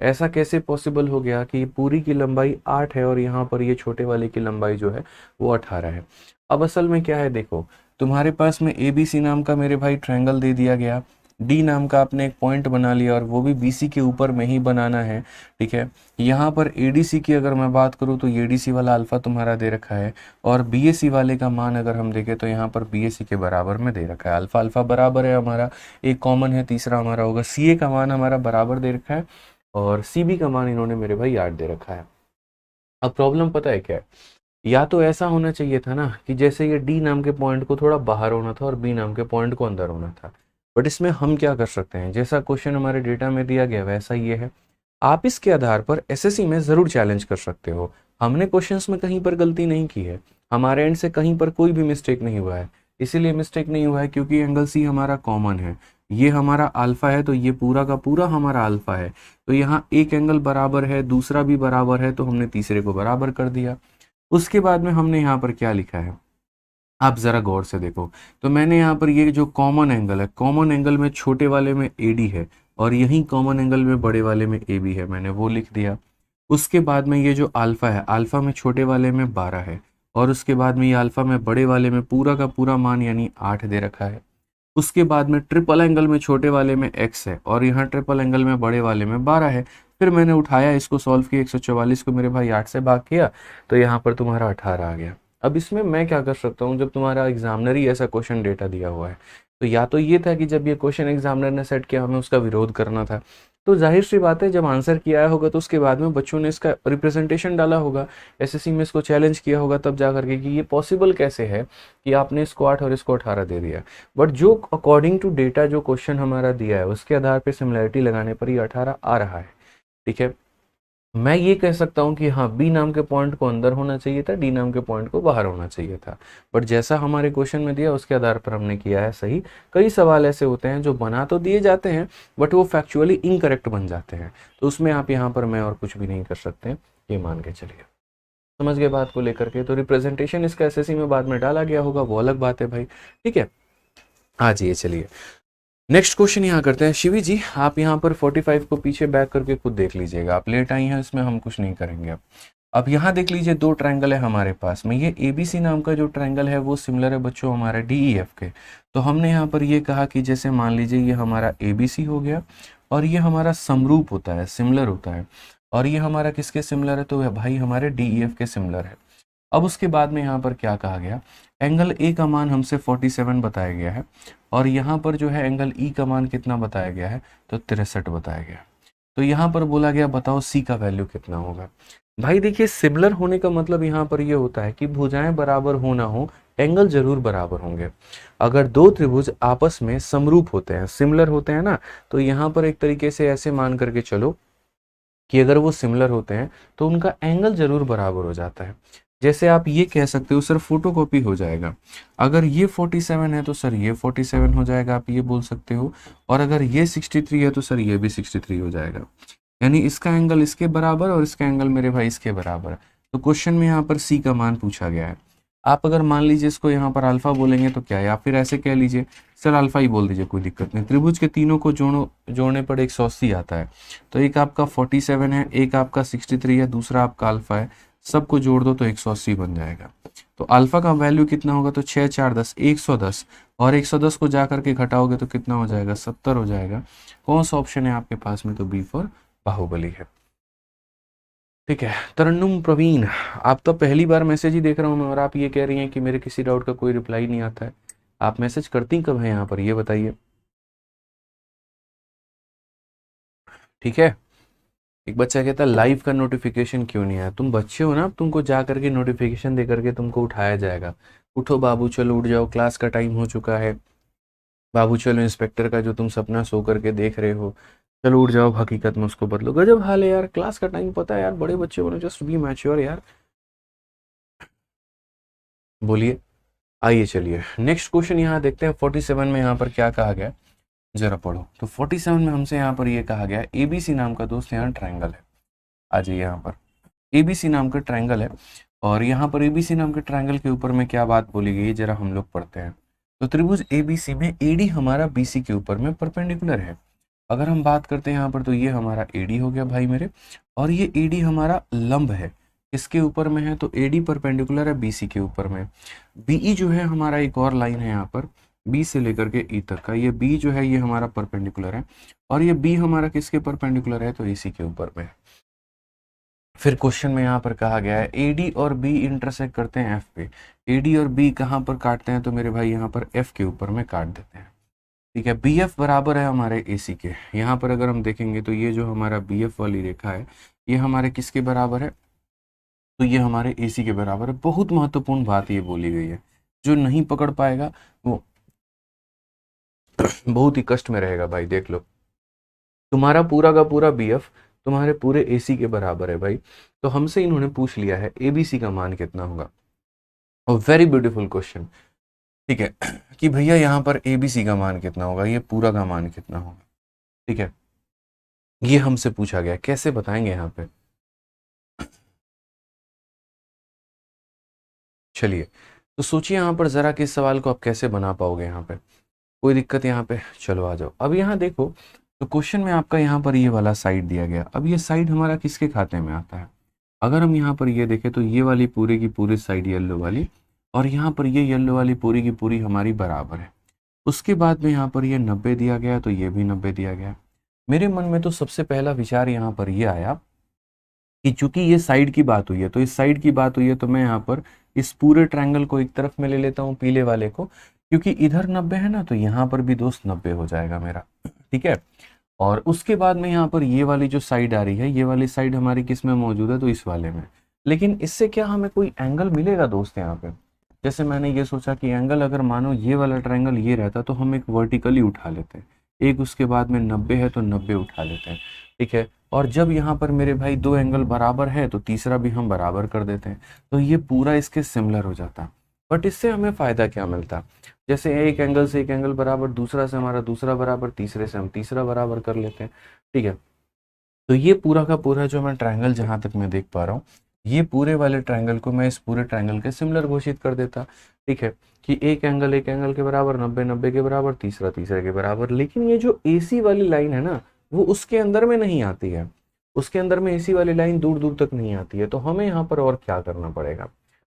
ऐसा कैसे पॉसिबल हो गया कि पूरी की लंबाई 8 है और यहाँ पर ये छोटे वाले की लंबाई जो है वो 18 है। अब असल में क्या है, देखो तुम्हारे पास में ABC नाम का मेरे भाई ट्रायंगल दे दिया गया, डी नाम का आपने एक पॉइंट बना लिया, और वो भी BC के ऊपर में ही बनाना है। ठीक है, यहाँ पर ADC की अगर मैं बात करूँ तो ADC वाला अल्फा तुम्हारा दे रखा है, और BAC वाले का मान अगर हम देखें तो यहाँ पर BAC के बराबर में दे रखा है। अल्फा अल्फा बराबर है हमारा, एक कॉमन है, तीसरा हमारा होगा CA का मान हमारा बराबर दे रखा है, और CB का मान इन्होंने मेरे भाई 8 दे रखा है। अब प्रॉब्लम पता है क्या है, या तो ऐसा होना चाहिए था ना कि जैसे ये डी नाम के पॉइंट को थोड़ा बाहर होना था और बी नाम के पॉइंट को अंदर होना था, बट इसमें हम क्या कर सकते हैं, जैसा क्वेश्चन हमारे डेटा में दिया गया वैसा ये है। आप इसके आधार पर एसएससी में ज़रूर चैलेंज कर सकते हो। हमने क्वेश्चंस में कहीं पर गलती नहीं की है, हमारे एंड से कहीं पर कोई भी मिस्टेक नहीं हुआ है। इसीलिए मिस्टेक नहीं हुआ है क्योंकि एंगल सी हमारा कॉमन है, ये हमारा अल्फा है, तो ये पूरा का पूरा हमारा अल्फा है। तो यहाँ एक एंगल बराबर है, दूसरा भी बराबर है, तो हमने तीसरे को बराबर कर दिया। उसके बाद में हमने यहाँ पर क्या लिखा है, आप ज़रा गौर से देखो। तो मैंने यहाँ पर ये जो कॉमन एंगल है, कॉमन एंगल में छोटे वाले में AD है, और यहीं कॉमन एंगल में बड़े वाले में AB है, मैंने वो लिख दिया। उसके बाद में ये जो अल्फ़ा है, अल्फ़ा में छोटे वाले में 12 है, और उसके बाद में ये अल्फ़ा में बड़े वाले में पूरा का पूरा मान यानी 8 दे रखा है। उसके बाद में ट्रिपल एंगल में छोटे वाले में x है, और यहाँ ट्रिपल एंगल में बड़े वाले में 12 है। फिर मैंने उठाया, इसको सॉल्व किया, 144 को मेरे भाई 8 से भाग किया, तो यहाँ पर तुम्हारा 18 आ गया। अब इसमें मैं क्या कर सकता हूँ, जब तुम्हारा एग्जामिनर ही ऐसा क्वेश्चन डेटा दिया हुआ है, तो या तो ये था कि जब ये क्वेश्चन एग्जामिनर ने सेट किया हमें उसका विरोध करना था, तो जाहिर सी बात है जब आंसर किया आया होगा तो उसके बाद में बच्चों ने इसका रिप्रेजेंटेशन डाला होगा, एसएससी में इसको चैलेंज किया होगा, तब जा करके कि ये पॉसिबल कैसे है कि आपने इसको 8 और इसको 18 दे दिया। बट जो अकॉर्डिंग टू डेटा जो क्वेश्चन हमारा दिया है उसके आधार पर सिमिलरिटी लगाने पर ये 18 आ रहा है। ठीक है, मैं ये कह सकता हूँ कि हाँ बी नाम के पॉइंट को अंदर होना चाहिए था, डी नाम के पॉइंट को बाहर होना चाहिए था, बट जैसा हमारे क्वेश्चन में दिया उसके आधार पर हमने किया है सही। कई सवाल ऐसे होते हैं जो बना तो दिए जाते हैं बट वो फैक्चुअली इनकरेक्ट बन जाते हैं, तो उसमें आप यहाँ पर मैं और कुछ भी नहीं कर सकते, ये मान के चलिए। समझ गए बात को लेकर के। तो रिप्रेजेंटेशन इसका एसएससी में बाद में डाला गया होगा, वो अलग बात है भाई। ठीक है, आ जाइए चलिए नेक्स्ट क्वेश्चन यहाँ करते हैं। शिवी जी आप यहाँ पर 45 को पीछे बैक करके खुद देख लीजिएगा, आप लेट आई हैं, इसमें हम कुछ नहीं करेंगे। अब यहाँ देख लीजिए दो ट्रायंगल है हमारे पास में, ये ABC नाम का जो ट्रायंगल है वो सिमिलर है बच्चों हमारे DEF के। तो हमने यहाँ पर ये कहा कि जैसे मान लीजिए ये हमारा ABC हो गया और ये हमारा समरूप होता है, सिमिलर होता है, और ये हमारा किसके सिमिलर है, तो भाई हमारे DEF के सिमिलर है। अब उसके बाद में यहाँ पर क्या कहा गया, एंगल ए का मान हमसे 47 बताया गया है और यहाँ पर जो है एंगल ई का मान कितना बताया गया है, तो 63 बताया गया। तो यहाँ पर बोला गया बताओ सी का वैल्यू कितना होगा। भाई देखिए सिमिलर होने का मतलब यहाँ पर ये होता है कि भुजाएं बराबर हो ना हो, एंगल जरूर बराबर होंगे। अगर दो त्रिभुज आपस में समरूप होते हैं, सिमिलर होते हैं ना, तो यहाँ पर एक तरीके से ऐसे मान करके चलो कि अगर वो सिमिलर होते हैं तो उनका एंगल जरूर बराबर हो जाता है। जैसे आप ये कह सकते हो सर फोटोकॉपी हो जाएगा, अगर ये 47 है तो सर ये 47 हो जाएगा, आप ये बोल सकते हो, और अगर ये 63 है तो सर ये भी 63 हो जाएगा। यानी इसका एंगल इसके बराबर और इसका एंगल मेरे भाई इसके बराबर। तो क्वेश्चन में यहाँ पर सी का मान पूछा गया है। आप अगर मान लीजिए इसको यहाँ पर अल्फा बोलेंगे तो क्या है, या फिर ऐसे कह लीजिए सर अल्फा ही बोल दीजिए, कोई दिक्कत नहीं। त्रिभुज के तीनों को जोड़ने पर 180 आता है, तो एक आपका 47 है, एक आपका 63 है, दूसरा आपका अल्फा है, सबको जोड़ दो तो 180 बन जाएगा। तो अल्फा का वैल्यू कितना होगा, तो 6 4 10 110, और 110 को जा करके घटाओगे तो कितना हो जाएगा, 70 हो जाएगा। कौन सा ऑप्शन है आपके पास में, तो बी फॉर बाहुबली है। ठीक है तरन्नुम प्रवीण, आप तो पहली बार मैसेज ही देख रहा हूँ मैं और आप ये कह रही हैं कि मेरे किसी डाउट का कोई रिप्लाई नहीं आता है। आप मैसेज करती कब है यहाँ पर, ये बताइए। ठीक है, एक बच्चा कहता है लाइव का नोटिफिकेशन क्यों नहीं आया। तुम बच्चे हो ना, तुमको जा करके नोटिफिकेशन दे करके तुमको उठाया जाएगा। उठो बाबू चलो उठ जाओ, क्लास का टाइम हो चुका है। बाबू चलो इंस्पेक्टर का जो तुम सपना सो करके देख रहे हो, चलो उठ जाओ, हकीकत में उसको बदलो। गजब हाल है यार, क्लास का टाइम पता है यार, बड़े बच्चे बनो, जस्ट बी मैच्योर यार। बोलिए, आइए चलिए नेक्स्ट क्वेश्चन यहाँ देखते हैं। 47 में यहाँ पर क्या कहा गया है, जरा पढ़ो। तो 47 में हमसे यहाँ पर ये कहा गया है ABC नाम का दोस्त यहाँ ट्रायंगल है। आ जाइए यहाँ पर, ABC नाम का ट्रायंगल है और यहाँ पर ABC नाम के ट्रायंगल के ऊपर में क्या बात बोली गई है, जरा हम लोग पढ़ते हैं। तो त्रिभुज ABC में AD हमारा BC के ऊपर में परपेंडिकुलर है। अगर हम बात करते हैं यहाँ पर, तो ये हमारा AD हो गया भाई मेरे, और ये AD हमारा लंब है, इसके ऊपर में है, तो AD परपेंडिकुलर है BC के ऊपर में। BE जो है हमारा एक और लाइन है यहाँ पर, B से लेकर के E तक का, ये B जो है ये हमारा परपेंडिकुलर है, और ये B हमारा किसके परपेंडिकुलर है, तो AC के ऊपर में। फिर क्वेश्चन में यहाँ पर कहा गया है AD और B इंटरसेक्ट करते हैं F पे। AD और B कहाँ पर काटते हैं, तो मेरे भाई यहाँ पर F के ऊपर में काट देते हैं। ठीक है, BF बराबर है हमारे AC के। यहाँ पर अगर हम देखेंगे तो ये जो हमारा BF वाली रेखा है ये हमारे किसके बराबर है, तो ये हमारे AC के बराबर है। बहुत महत्वपूर्ण बात ये बोली गई है, जो नहीं पकड़ पाएगा वो बहुत ही कष्ट में रहेगा भाई। देख लो, तुम्हारा पूरा का पूरा BF तुम्हारे पूरे AC के बराबर है भाई। तो हमसे इन्होंने पूछ लिया है ABC का मान कितना होगा, और वेरी ब्यूटीफुल क्वेश्चन। ठीक है कि भैया यहाँ पर ABC का मान कितना होगा, ये पूरा का मान कितना होगा। ठीक है, ये हमसे पूछा गया, कैसे बताएंगे यहाँ पे। चलिए तो सोचिए यहाँ पर जरा कि इस सवाल को आप कैसे बना पाओगे यहाँ पे, कोई दिक्कत यहाँ पे। चलो आ जाओ, अब यहाँ देखो, तो क्वेश्चन में आपका यहाँ पर ये वाला साइड दिया गया। अब ये साइड हमारा किसके खाते में आता है, अगर हम यहाँ पर ये देखें तो ये वाली पूरी की पूरी साइड येलो वाली, और यहाँ पर ये येलो वाली पूरी की पूरी हमारी बराबर है। उसके बाद में यहाँ पर ये 90 दिया गया, तो ये भी 90 दिया गया। मेरे मन में तो सबसे पहला विचार यहाँ पर ये आया कि चूंकि ये साइड की बात हुई है, तो इस साइड की बात हुई है, तो मैं यहाँ पर इस पूरे ट्रायंगल को एक तरफ में ले लेता हूँ, पीले वाले को, क्योंकि इधर 90 है ना, तो यहाँ पर भी दोस्त 90 हो जाएगा मेरा। ठीक है, और उसके बाद में यहाँ पर ये वाली जो साइड आ रही है, ये वाली साइड हमारी किस में मौजूद है, तो इस वाले में। लेकिन इससे क्या हमें कोई एंगल मिलेगा दोस्त यहाँ पे। जैसे मैंने ये सोचा कि एंगल अगर मानो ये वाला ट्रायंगल ये रहता, तो हम एक वर्टिकली उठा लेते हैं, एक उसके बाद में 90 है तो 90 उठा लेते हैं। ठीक है, और जब यहाँ पर मेरे भाई दो एंगल बराबर है तो तीसरा भी हम बराबर कर देते हैं, तो ये पूरा इसके सिमिलर हो जाता। बट इससे हमें फायदा क्या मिलता, जैसे एक एंगल से एक एंगल बराबर, दूसरा से हमारा दूसरा बराबर, तीसरे से हम तीसरा बराबर कर लेते हैं। ठीक है, तो ये पूरा का पूरा जो मैं ट्रायंगल जहां तक मैं देख पा रहा हूँ, ये पूरे वाले ट्रायंगल को मैं इस पूरे ट्रायंगल के सिमिलर घोषित कर देता। ठीक है, कि एक एंगल के बराबर, 90 90 के बराबर, तीसरा तीसरे के बराबर। लेकिन ये जो AC वाली लाइन है ना, वो उसके अंदर में नहीं आती है। उसके अंदर में एसी वाली लाइन दूर दूर तक नहीं आती है। तो हमें यहाँ पर और क्या करना पड़ेगा,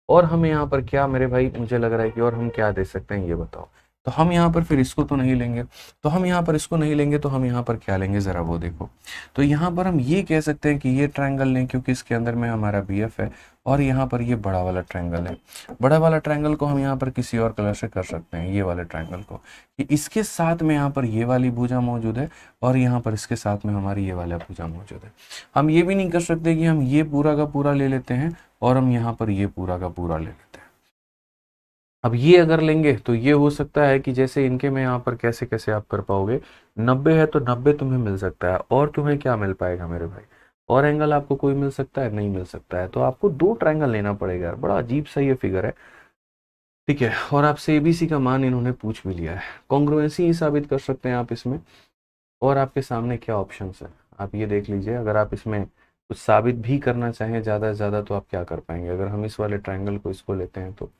और हमें यहाँ पर क्या मेरे भाई मुझे लग रहा है कि और हम क्या दे सकते हैं ये बताओ। तो हम यहाँ पर फिर इसको तो नहीं लेंगे, तो हम यहाँ पर इसको नहीं लेंगे, तो हम यहाँ पर क्या लेंगे ज़रा वो देखो। तो यहाँ पर हम ये कह सकते हैं कि ये ट्रायंगल लें क्योंकि इसके अंदर में हमारा बी एफ है, और यहाँ पर ये बड़ा वाला ट्रायंगल है। बड़ा वाला ट्रायंगल को हम यहाँ पर किसी और कलर से कर सकते हैं, ये वाले ट्रायंगल को, कि इसके साथ में यहाँ पर ये वाली भुजा मौजूद है, और यहाँ पर इसके साथ में हमारी ये वाला भुजा मौजूद है। हम ये भी नहीं कर सकते कि हम ये पूरा का पूरा ले लेते हैं और हम यहाँ पर ये पूरा का पूरा ले लेते हैं। अब ये अगर लेंगे तो ये हो सकता है कि जैसे इनके में यहाँ पर कैसे कैसे आप कर पाओगे, 90 है तो 90 तुम्हें मिल सकता है, और तुम्हें क्या मिल पाएगा मेरे भाई, और एंगल आपको कोई मिल सकता है, नहीं मिल सकता है। तो आपको 2 ट्रायंगल लेना पड़ेगा यार, बड़ा अजीब सा ये फिगर है, ठीक है। और आपसे एबीसी का मान इन्होंने पूछ भी लिया है, कॉन्ग्रुएंसी ही साबित कर सकते हैं आप इसमें। और आपके सामने क्या ऑप्शंस है आप ये देख लीजिए, अगर आप इसमें कुछ साबित भी करना चाहें ज़्यादा से ज़्यादा तो आप क्या कर पाएंगे। अगर हम इस वाले ट्रायंगल को इसको लेते हैं तो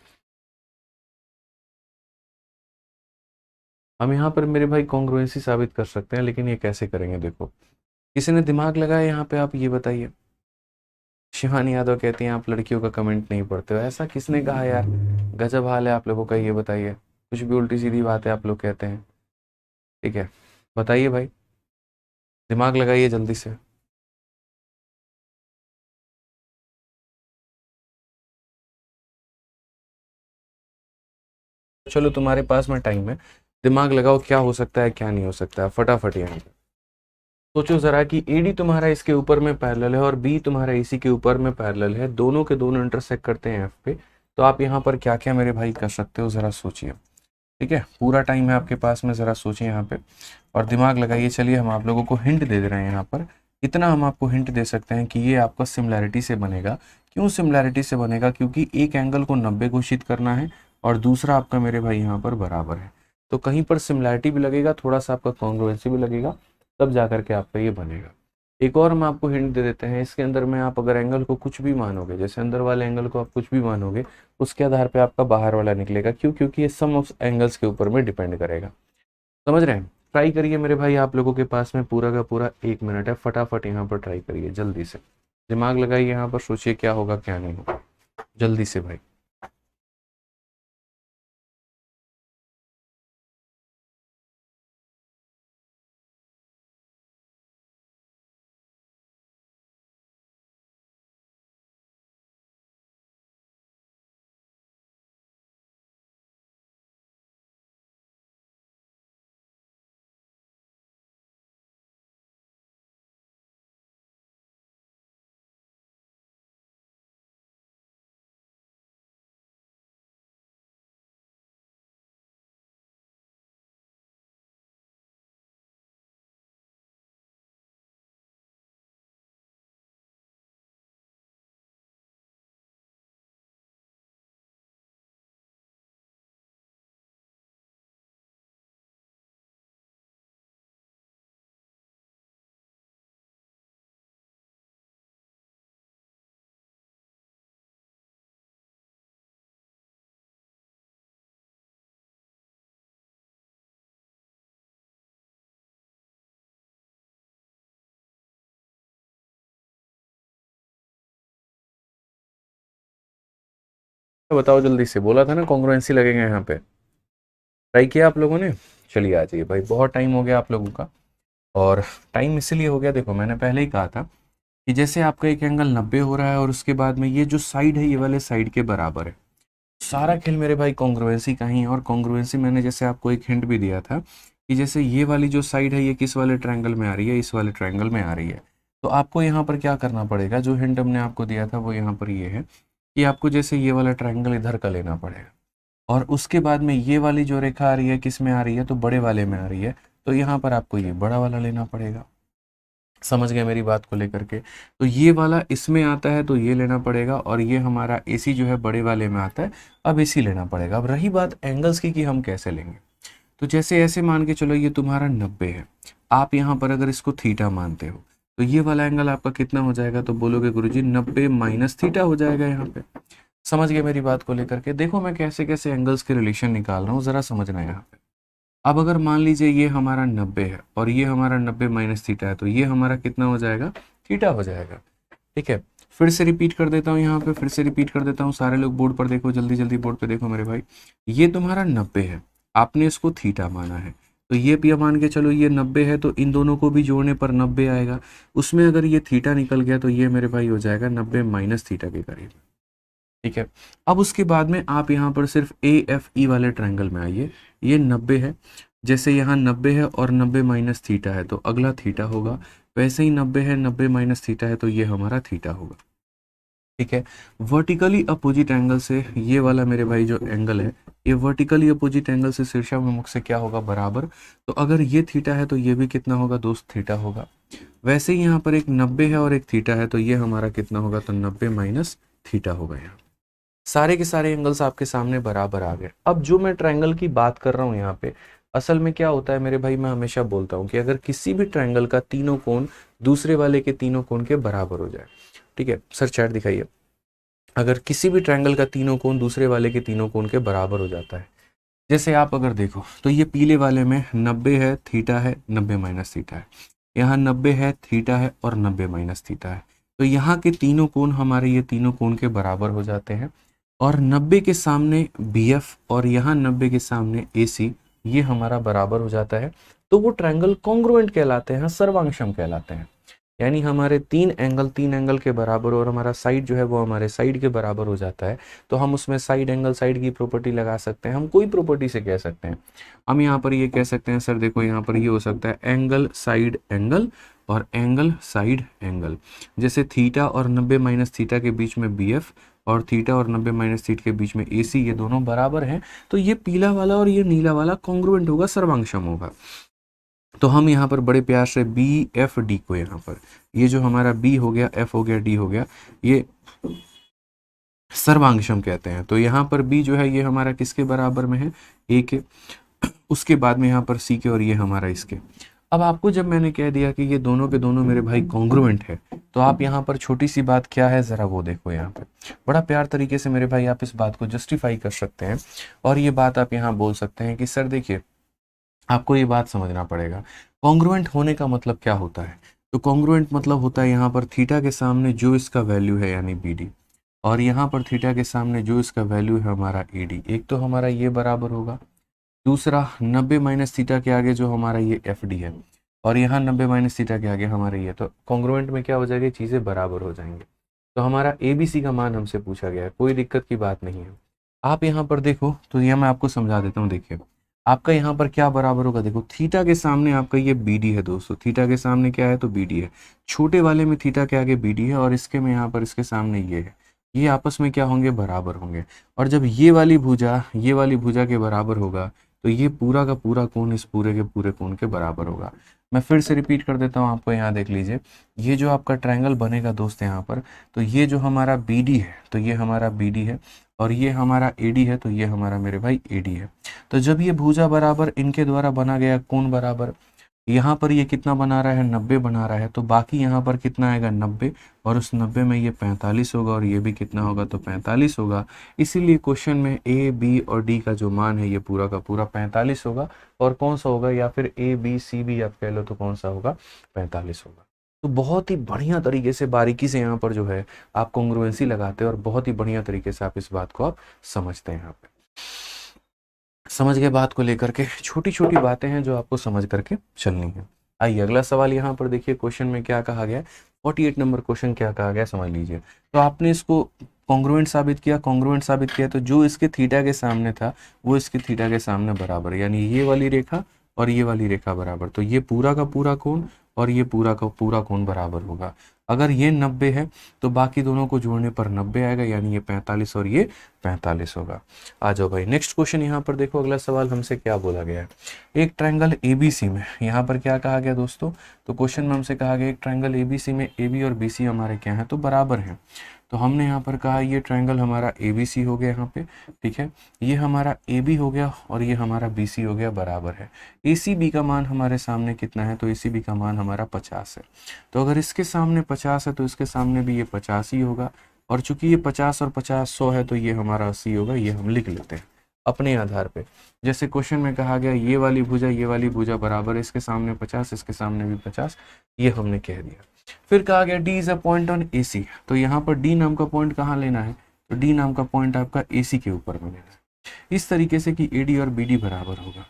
हम यहाँ पर मेरे भाई कॉन्ग्रुएंसी साबित कर सकते हैं, लेकिन ये कैसे करेंगे देखो। किसी ने दिमाग लगाया यहाँ पे, आप ये बताइए। शिवानी यादव कहती हैं आप लड़कियों का कमेंट नहीं पढ़ते हो, ऐसा किसने कहा यार, गजब हाल है आप लोगों का, ये बताइए। कुछ भी उल्टी सीधी बात है आप लोग कहते हैं, ठीक है। बताइए भाई, दिमाग लगाइए जल्दी से। चलो तुम्हारे पास में टाइम है, दिमाग लगाओ क्या हो सकता है क्या नहीं हो सकता है, फटाफट यहाँ पे सोचो जरा कि एडी तुम्हारा इसके ऊपर में पैरेलल है और बी तुम्हारा एसी के ऊपर में पैरेलल है, दोनों के दोनों इंटरसेक्ट करते हैं एफ पे। तो आप यहाँ पर क्या क्या मेरे भाई कर सकते हो जरा सोचिए, ठीक है। पूरा टाइम है आपके पास में, ज़रा सोचिए यहाँ पे और दिमाग लगाइए। चलिए हम आप लोगों को हिंट दे रहे हैं यहाँ पर, इतना हम आपको हिंट दे सकते हैं कि ये आपका सिमिलैरिटी से बनेगा। क्यों सिमिलैरिटी से बनेगा, क्योंकि एक एंगल को 90 घोषित करना है और दूसरा आपका मेरे भाई यहाँ पर बराबर है। तो कहीं पर सिमिलैरिटी भी लगेगा, थोड़ा सा आपका कॉन्ग्रुएंसी भी लगेगा, तब जा करके आपका ये बनेगा। एक और हम आपको हिंट दे देते हैं, इसके अंदर में आप अगर एंगल को कुछ भी मानोगे, जैसे अंदर वाले एंगल को आप कुछ भी मानोगे, उसके आधार पे आपका बाहर वाला निकलेगा। क्यों, क्योंकि ये सम ऑफ एंगल्स के ऊपर में डिपेंड करेगा। समझ रहे हैं। ट्राई करिए मेरे भाई, आप लोगों के पास में पूरा का पूरा 1 मिनट है, फटाफट यहाँ पर ट्राई करिए जल्दी से, दिमाग लगाइए यहाँ पर, सोचिए क्या होगा क्या नहीं होगा, जल्दी से भाई। बताओ जल्दी से, बोला था ना कॉन्ग्रुएंसी लगेगा यहाँ पे, ट्राई किया आप लोगों ने। चलिए आ जाइए भाई, बहुत टाइम हो गया आप लोगों का। और टाइम इसलिए हो गया, देखो मैंने पहले ही कहा था कि जैसे आपका एक एंगल 90 हो रहा है और उसके बाद में ये जो साइड है ये वाले साइड के बराबर है, सारा खेल मेरे भाई कॉन्ग्रुएंसी का ही है। और कॉन्ग्रुएंसी मैंने जैसे आपको एक हिंट भी दिया था कि जैसे ये वाली जो साइड है ये किस वाले ट्रायंगल में आ रही है, इस वाले ट्रायंगल में आ रही है। तो आपको यहाँ पर क्या करना पड़ेगा, जो हिंट हमने आपको दिया था वो यहाँ पर ये है कि आपको जैसे ये वाला ट्रायंगल इधर का लेना पड़ेगा, और उसके बाद में ये वाली जो रेखा आ रही है किस में आ रही है, तो बड़े वाले में आ रही है। तो यहाँ पर आपको ये बड़ा वाला लेना पड़ेगा। समझ गए मेरी बात को लेकर के। तो ये वाला इसमें आता है तो ये लेना पड़ेगा, और ये हमारा एसी जो है बड़े वाले में आता है, अब एसी लेना पड़ेगा। अब रही बात एंगल्स की कि हम कैसे लेंगे, तो जैसे ऐसे मान के चलो ये तुम्हारा 90 है, आप यहाँ पर अगर इसको थीटा मानते हो तो ये वाला एंगल आपका कितना हो जाएगा, तो बोलोगे गुरुजी 90 माइनस थीटा हो जाएगा यहाँ पे। समझ गए मेरी बात को लेकर के। देखो मैं कैसे कैसे एंगल्स के रिलेशन निकाल रहा हूँ, जरा समझना है यहाँ पे। अब अगर मान लीजिए ये हमारा 90 है और ये हमारा 90 माइनस थीटा है, तो ये हमारा कितना हो जाएगा, थीटा हो जाएगा। ठीक है, फिर से रिपीट कर देता हूँ यहाँ पे, फिर से रिपीट कर देता हूँ। सारे लोग बोर्ड पर देखो, जल्दी जल्दी बोर्ड पे देखो मेरे भाई। ये तुम्हारा 90 है, आपने इसको थीटा माना है, तो ये भी मान के चलो ये 90 है, तो इन दोनों को भी जोड़ने पर 90 आएगा। उसमें अगर ये थीटा निकल गया तो ये मेरे भाई हो जाएगा 90 माइनस थीटा के करीब। ठीक है, अब उसके बाद में आप यहाँ पर सिर्फ AFE वाले ट्रायंगल में आइए। ये 90 है, जैसे यहाँ 90 है और 90 माइनस थीटा है तो अगला थीटा होगा, वैसे ही 90 है, 90 माइनस थीटा है तो ये हमारा थीटा होगा। ठीक है, वर्टिकली अपोजिट एंगल से ये वाला मेरे भाई जो एंगल है, ये वर्टिकली अपोजिट एंगल से शीर्षाभिमुख से क्या होगा, बराबर। तो अगर ये थीटा है तो ये भी कितना होगा दोस्त, थीटा होगा। वैसे ही यहाँ पर एक 90 है और एक थीटा है तो ये हमारा कितना होगा, तो 90 माइनस थीटा होगा। यहाँ सारे के सारे एंगल्स आपके सामने बराबर आ गए। अब जो मैं ट्रायंगल की बात कर रहा हूँ यहाँ पे, असल में क्या होता है मेरे भाई, मैं हमेशा बोलता हूँ कि अगर किसी भी ट्रायंगल का तीनों कोण दूसरे वाले के तीनों कोण के बराबर हो जाए, ठीक है सर चैट दिखाइए, अगर किसी भी ट्रायंगल का तीनों कोण दूसरे वाले के तीनों कोण के बराबर हो जाता है, जैसे आप अगर देखो तो ये पीले वाले में 90 है, थीटा है, 90 माइनस थीटा है, यहाँ 90 है, थीटा है और 90 माइनस थीटा है, तो यहाँ के तीनों कोण हमारे ये तीनों कोण के बराबर हो जाते हैं। और 90 के सामने BF और यहाँ 90 के सामने AC, ये हमारा बराबर हो जाता है, तो वो ट्रायंगल कॉन्ग्रुएंट कहलाते हैं, सर्वांगशम कहलाते हैं। यानी हमारे तीन एंगल के बराबर और हमारा साइड जो है वो हमारे साइड के बराबर हो जाता है, तो हम उसमें साइड एंगल साइड की प्रॉपर्टी लगा सकते हैं, हम कोई प्रॉपर्टी से कह सकते हैं। हम यहाँ पर ये कह सकते हैं सर देखो यहाँ पर ये हो सकता है एंगल साइड एंगल और एंगल साइड एंगल। जैसे थीटा और 90 माइनस थीटा के बीच में BF और थीटा और 90 माइनस थीटा के बीच में AC, ये दोनों बराबर हैं, तो ये पीला वाला और ये नीला वाला कॉन्ग्रुएंट होगा, सर्वांगशम होगा। तो हम यहाँ पर बड़े प्यार से BFD को यहाँ पर, ये जो हमारा B हो गया, F हो गया, D हो गया, ये सर्वांगशम कहते हैं। तो यहाँ पर B जो है ये हमारा किसके बराबर में है, A के, उसके बाद में यहाँ पर C के, और ये हमारा इसके। अब आपको जब मैंने कह दिया कि ये दोनों के दोनों मेरे भाई कॉन्ग्रुएंट है, तो आप यहाँ पर छोटी सी बात क्या है जरा वो देखो। यहाँ पे बड़ा प्यार तरीके से मेरे भाई आप इस बात को जस्टिफाई कर सकते हैं, और ये बात आप यहाँ बोल सकते हैं कि सर देखिए आपको ये बात समझना पड़ेगा, कॉन्ग्रुएंट होने का मतलब क्या होता है। तो कॉन्ग्रुएंट मतलब होता है यहाँ पर थीटा के सामने जो इसका वैल्यू है यानी BD, और यहाँ पर थीटा के सामने जो इसका वैल्यू है हमारा AD, एक तो हमारा ये बराबर होगा, दूसरा 90 माइनस थीटा के आगे जो हमारा ये FD है, और यहाँ 90 माइनस थीटा के आगे हमारे ये, तो कॉन्ग्रुएंट में क्या हो जाएगी, चीज़ें बराबर हो जाएंगे। तो हमारा ABC का मान हमसे पूछा गया है, कोई दिक्कत की बात नहीं है। आप यहाँ पर देखो तो यह मैं आपको समझा देता हूँ। देखिए आपका यहाँ पर क्या बराबर होगा, देखो थीटा के सामने आपका ये BD है दोस्तों, थीटा के सामने क्या है तो BD है, छोटे वाले में थीटा के आगे BD है, और इसके में यहाँ पर इसके सामने ये है, ये आपस में क्या होंगे, बराबर होंगे। और जब ये वाली भुजा के बराबर होगा तो ये पूरा का पूरा कोण इस पूरे के पूरे कोण के बराबर होगा। मैं फिर से रिपीट कर देता हूँ आपको, यहाँ देख लीजिए, ये जो आपका ट्रायंगल बनेगा दोस्त यहाँ पर, तो ये जो हमारा BD है तो ये हमारा BD है, और ये हमारा AD है तो ये हमारा मेरे भाई AD है। तो जब ये भुजा बराबर इनके द्वारा बना गया कोण बराबर, यहाँ पर ये कितना बना रहा है, 90 बना रहा है, तो बाकी यहाँ पर कितना आएगा 90, और उस 90 में ये 45 होगा, और ये भी कितना होगा तो 45 होगा। इसीलिए क्वेश्चन में A, B और D का जो मान है ये पूरा का पूरा 45 होगा, और कौन सा होगा, या फिर A, B, C भी आप कह लो, तो कौन सा होगा, 45 होगा। तो बहुत ही बढ़िया तरीके से बारीकी से यहाँ पर जो है आप कॉन्ग्रुएंसी लगाते हैं, और बहुत ही बढ़िया तरीके से आप इस बात को आप समझते हैं। यहाँ पे समझ गए बात को लेकर के, छोटी छोटी बातें हैं जो आपको समझ करके चलनी है। आइए अगला सवाल यहाँ पर देखिए, क्वेश्चन में क्या कहा गया, 48 नंबर क्वेश्चन क्या कहा गया समझ लीजिए। तो आपने इसको कॉन्ग्रुएंट साबित किया, तो जो इसके थीटा के सामने था वो इसके थीटा के सामने बराबर, यानी ये वाली रेखा और ये वाली रेखा बराबर, तो ये पूरा का पूरा कोण और ये पूरा का पूरा कोण बराबर होगा। अगर ये 90 है तो बाकी दोनों को जोड़ने पर 90 आएगा, यानी ये 45 और ये 45 होगा। आ जाओ भाई नेक्स्ट क्वेश्चन यहाँ पर देखो, अगला सवाल हमसे क्या बोला गया है, एक ट्रायंगल ABC में यहाँ पर क्या कहा गया दोस्तों, तो क्वेश्चन में हमसे कहा गया एक ट्रायंगल ABC में AB और BC हमारे क्या है तो बराबर हैं। तो हमने यहाँ पर कहा ये ट्रायंगल हमारा ABC हो गया यहाँ पे, ठीक है, ये हमारा AB हो गया और ये हमारा BC हो गया, बराबर है। ACB का मान हमारे सामने कितना है, तो ACB का मान हमारा 50 है। तो अगर इसके सामने 50 है तो इसके सामने भी ये 50 ही होगा, और चूंकि ये 50 और 50 100 है तो ये हमारा 80 होगा। ये हम लिख लेते हैं अपने आधार पे। जैसे क्वेश्चन में कहा गया ये वाली भुजा बराबर है, इसके सामने 50, इसके सामने भी 50, ये हमने कह दिया। फिर कहा गया D is a point on AC, तो यहाँ पर डी नाम का पॉइंट कहाँ लेना है, तो डी नाम का पॉइंट आपका AC के ऊपर में लेना है, इस तरीके से कि AD और BD बराबर होगा।